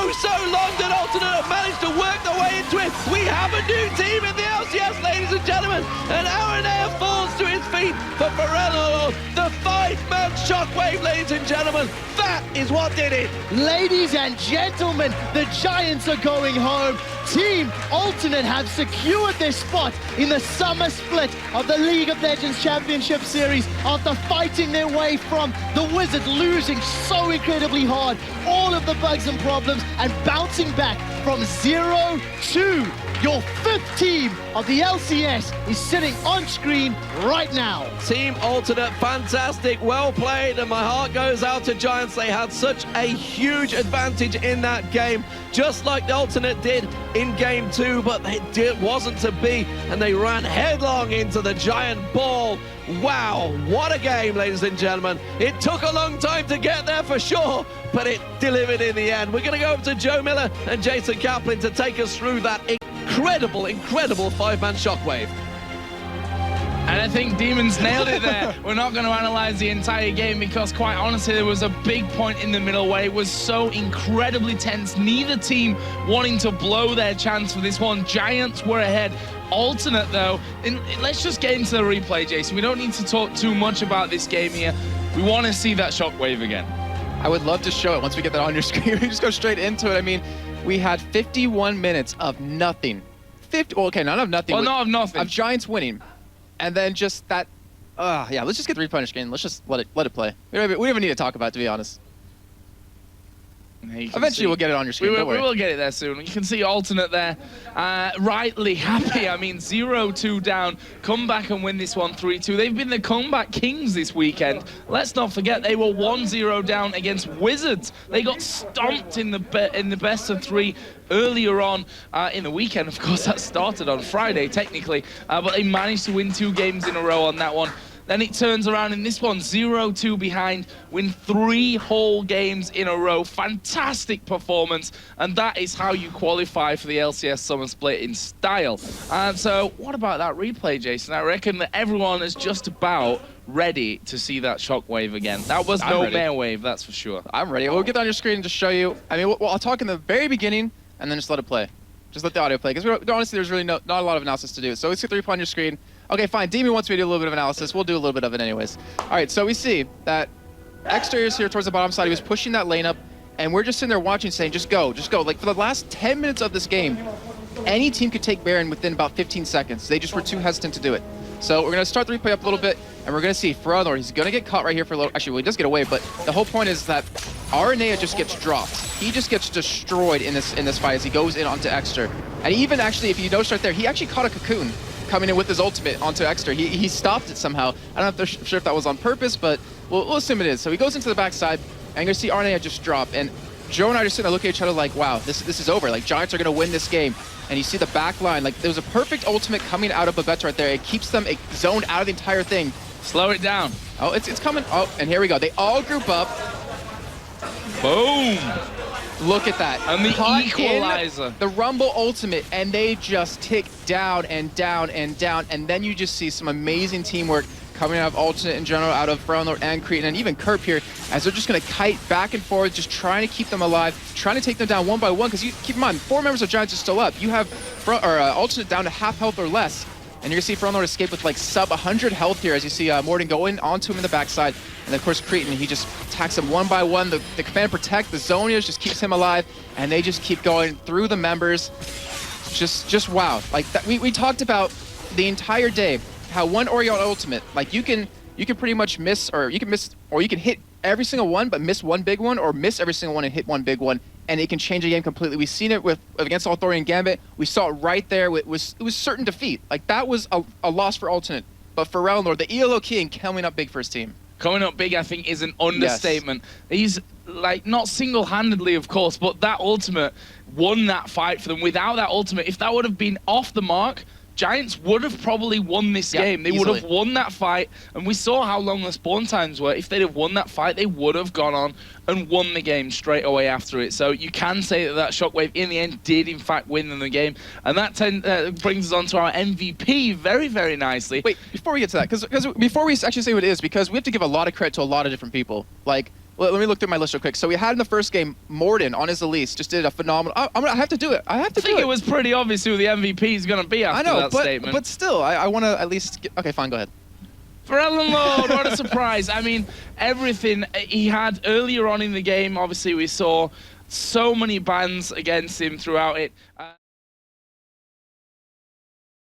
long that Alternate have managed to work their way into it. We have a new team in the LCS, ladies and gentlemen. And Aranea falls to his feet for Ferelon. The 5-man shockwave, ladies and gentlemen. That is what did it. Ladies and gentlemen, the Giants are going home. Team Alternate have secured their spot in the summer split of the League of Legends Championship Series after fighting their way from the Wizards, losing so incredibly hard, all of the bugs and problems, and bouncing back from 0-2. Your 5th team of the LCS is sitting on screen right now. Team Alternate, fantastic, well played, and my heart goes out to Giants. They had such a huge advantage in that game, just like the Alternate did in game 2, but it wasn't to be, and they ran headlong into the giant ball. Wow, what a game, ladies and gentlemen. It took a long time to get there for sure, but it delivered in the end. We're going to go over to Joe Miller and Jason Kaplan to take us through that incredible 5-man shockwave. And I think Demons nailed it there. We're not going to analyze the entire game because, quite honestly, there was a big point in the middle where it was so incredibly tense. Neither team wanting to blow their chance for this one. Giants were ahead. Alternate, though, let's just get into the replay, Jason. We don't need to talk too much about this game here. We want to see that shockwave again. I would love to show it once we get that on your screen. We just go straight into it. I mean, we had 51 minutes of nothing. Well, okay, not of nothing. Well, not of nothing. Of Giants winning. And then just that, yeah, let's just get the replay on your screen. Let's just let it play. We don't even need to talk about it, to be honest. Eventually we'll get it on your screen. We will get it there soon. You can see Alternate there, rightly happy. I mean, 0-2 down, come back and win this one 3-2. They've been the comeback kings this weekend. Let's not forget they were 1-0 down against Wizards. They got stomped in the best of 3 earlier on in the weekend. Of course, that started on Friday technically, but they managed to win 2 games in a row on that one. Then it turns around in this one, 0-2 behind, win 3 whole games in a row. Fantastic performance, and that is how you qualify for the LCS Summer Split in style. So what about that replay, Jason? I reckon that everyone is just about ready to see that shockwave again. That was no mare wave, that's for sure. I'm ready. We'll get that on your screen and just show you. I mean, I'll talk in the very beginning, and then just let it play. Just let the audio play, because honestly, there's really not a lot of analysis to do. So let's get the replay on your screen. Okay, fine. Demon wants me to do a little bit of analysis. We'll do a little bit of it anyways. All right, so we see that Exter is here towards the bottom side. He was pushing that lane up, and we're just sitting there watching, saying, just go, just go. Like, for the last 10 minutes of this game, any team could take Baron within about 15 seconds. They just were too hesitant to do it. So we're going to start the replay up a little bit, and we're going to see Ferelon. He's going to get caught right here for a little. Actually, well, he does get away, but the whole point is that Aranea just gets dropped. He just gets destroyed in this fight as he goes in onto Exter. And even actually, if you notice right there, he actually caught a cocoon coming in with his ultimate onto Exter. He stopped it somehow. I don't know if sure if that was on purpose, but we'll assume it is. So he goes into the backside, and you're going to see Aranea just drop. And Joe and I are sitting there looking at each other like, wow, this is over. Like, Giants are going to win this game. And you see the back line. Like, there was a perfect ultimate coming out of Babette right there. It keeps them zoned out of the entire thing. Slow it down. Oh, it's coming. Oh, and here we go. They all group up. Boom. Look at that. And the equalizer. The Rumble ultimate, and they just tick down and down and down. And then you just see some amazing teamwork coming out of Alternate in general, out of Ferelon and Cretan, and even Kerp here, as they're just going to kite back and forth, just trying to keep them alive, trying to take them down one by one, because you keep in mind, 4 members of Giants are still up. You have Alternate down to half health or less, and you're going to see Ferelon escape with like sub 100 health here, as you see Morden going onto him in the backside, and of course Cretan, he just attacks them one by one. The Command Protect, the Zonias just keeps him alive, and they just keep going through the members. just wow. Like that, we talked about the entire day how one Orion ultimate, like you can pretty much miss, or you can hit every single one but miss one big one, or miss every single one and hit one big one, and it can change a game completely. We've seen it against Althorian Gambit. We saw it right there. It was certain defeat. Like that was a loss for Alternate, but for Relnor, the ELO King coming up big for his team. Coming up big, I think, is an understatement. Yes. He's, like, not single-handedly, of course, but that ultimate won that fight for them. Without that ultimate, if that would have been off the mark, Giants would have probably won this game. They would have won that fight, and we saw how long the spawn times were. If they'd have won that fight, they would have gone on and won the game straight away after it. So you can say that Shockwave, in the end, did, in fact, win in the game. And that brings us on to our MVP very, very nicely. Wait, before we get to that, because before we actually say what it is, because we have to give a lot of credit to a lot of different people. Like, let me look through my list real quick. So we had in the first game, Morden on his Elise just did a phenomenal. I have to do it. I think it was pretty obvious who the MVP is going to be after that statement. But still, I want to at least. Okay, fine, go ahead. For Lord, what a surprise. I mean, everything he had earlier on in the game, obviously we saw so many bans against him throughout it.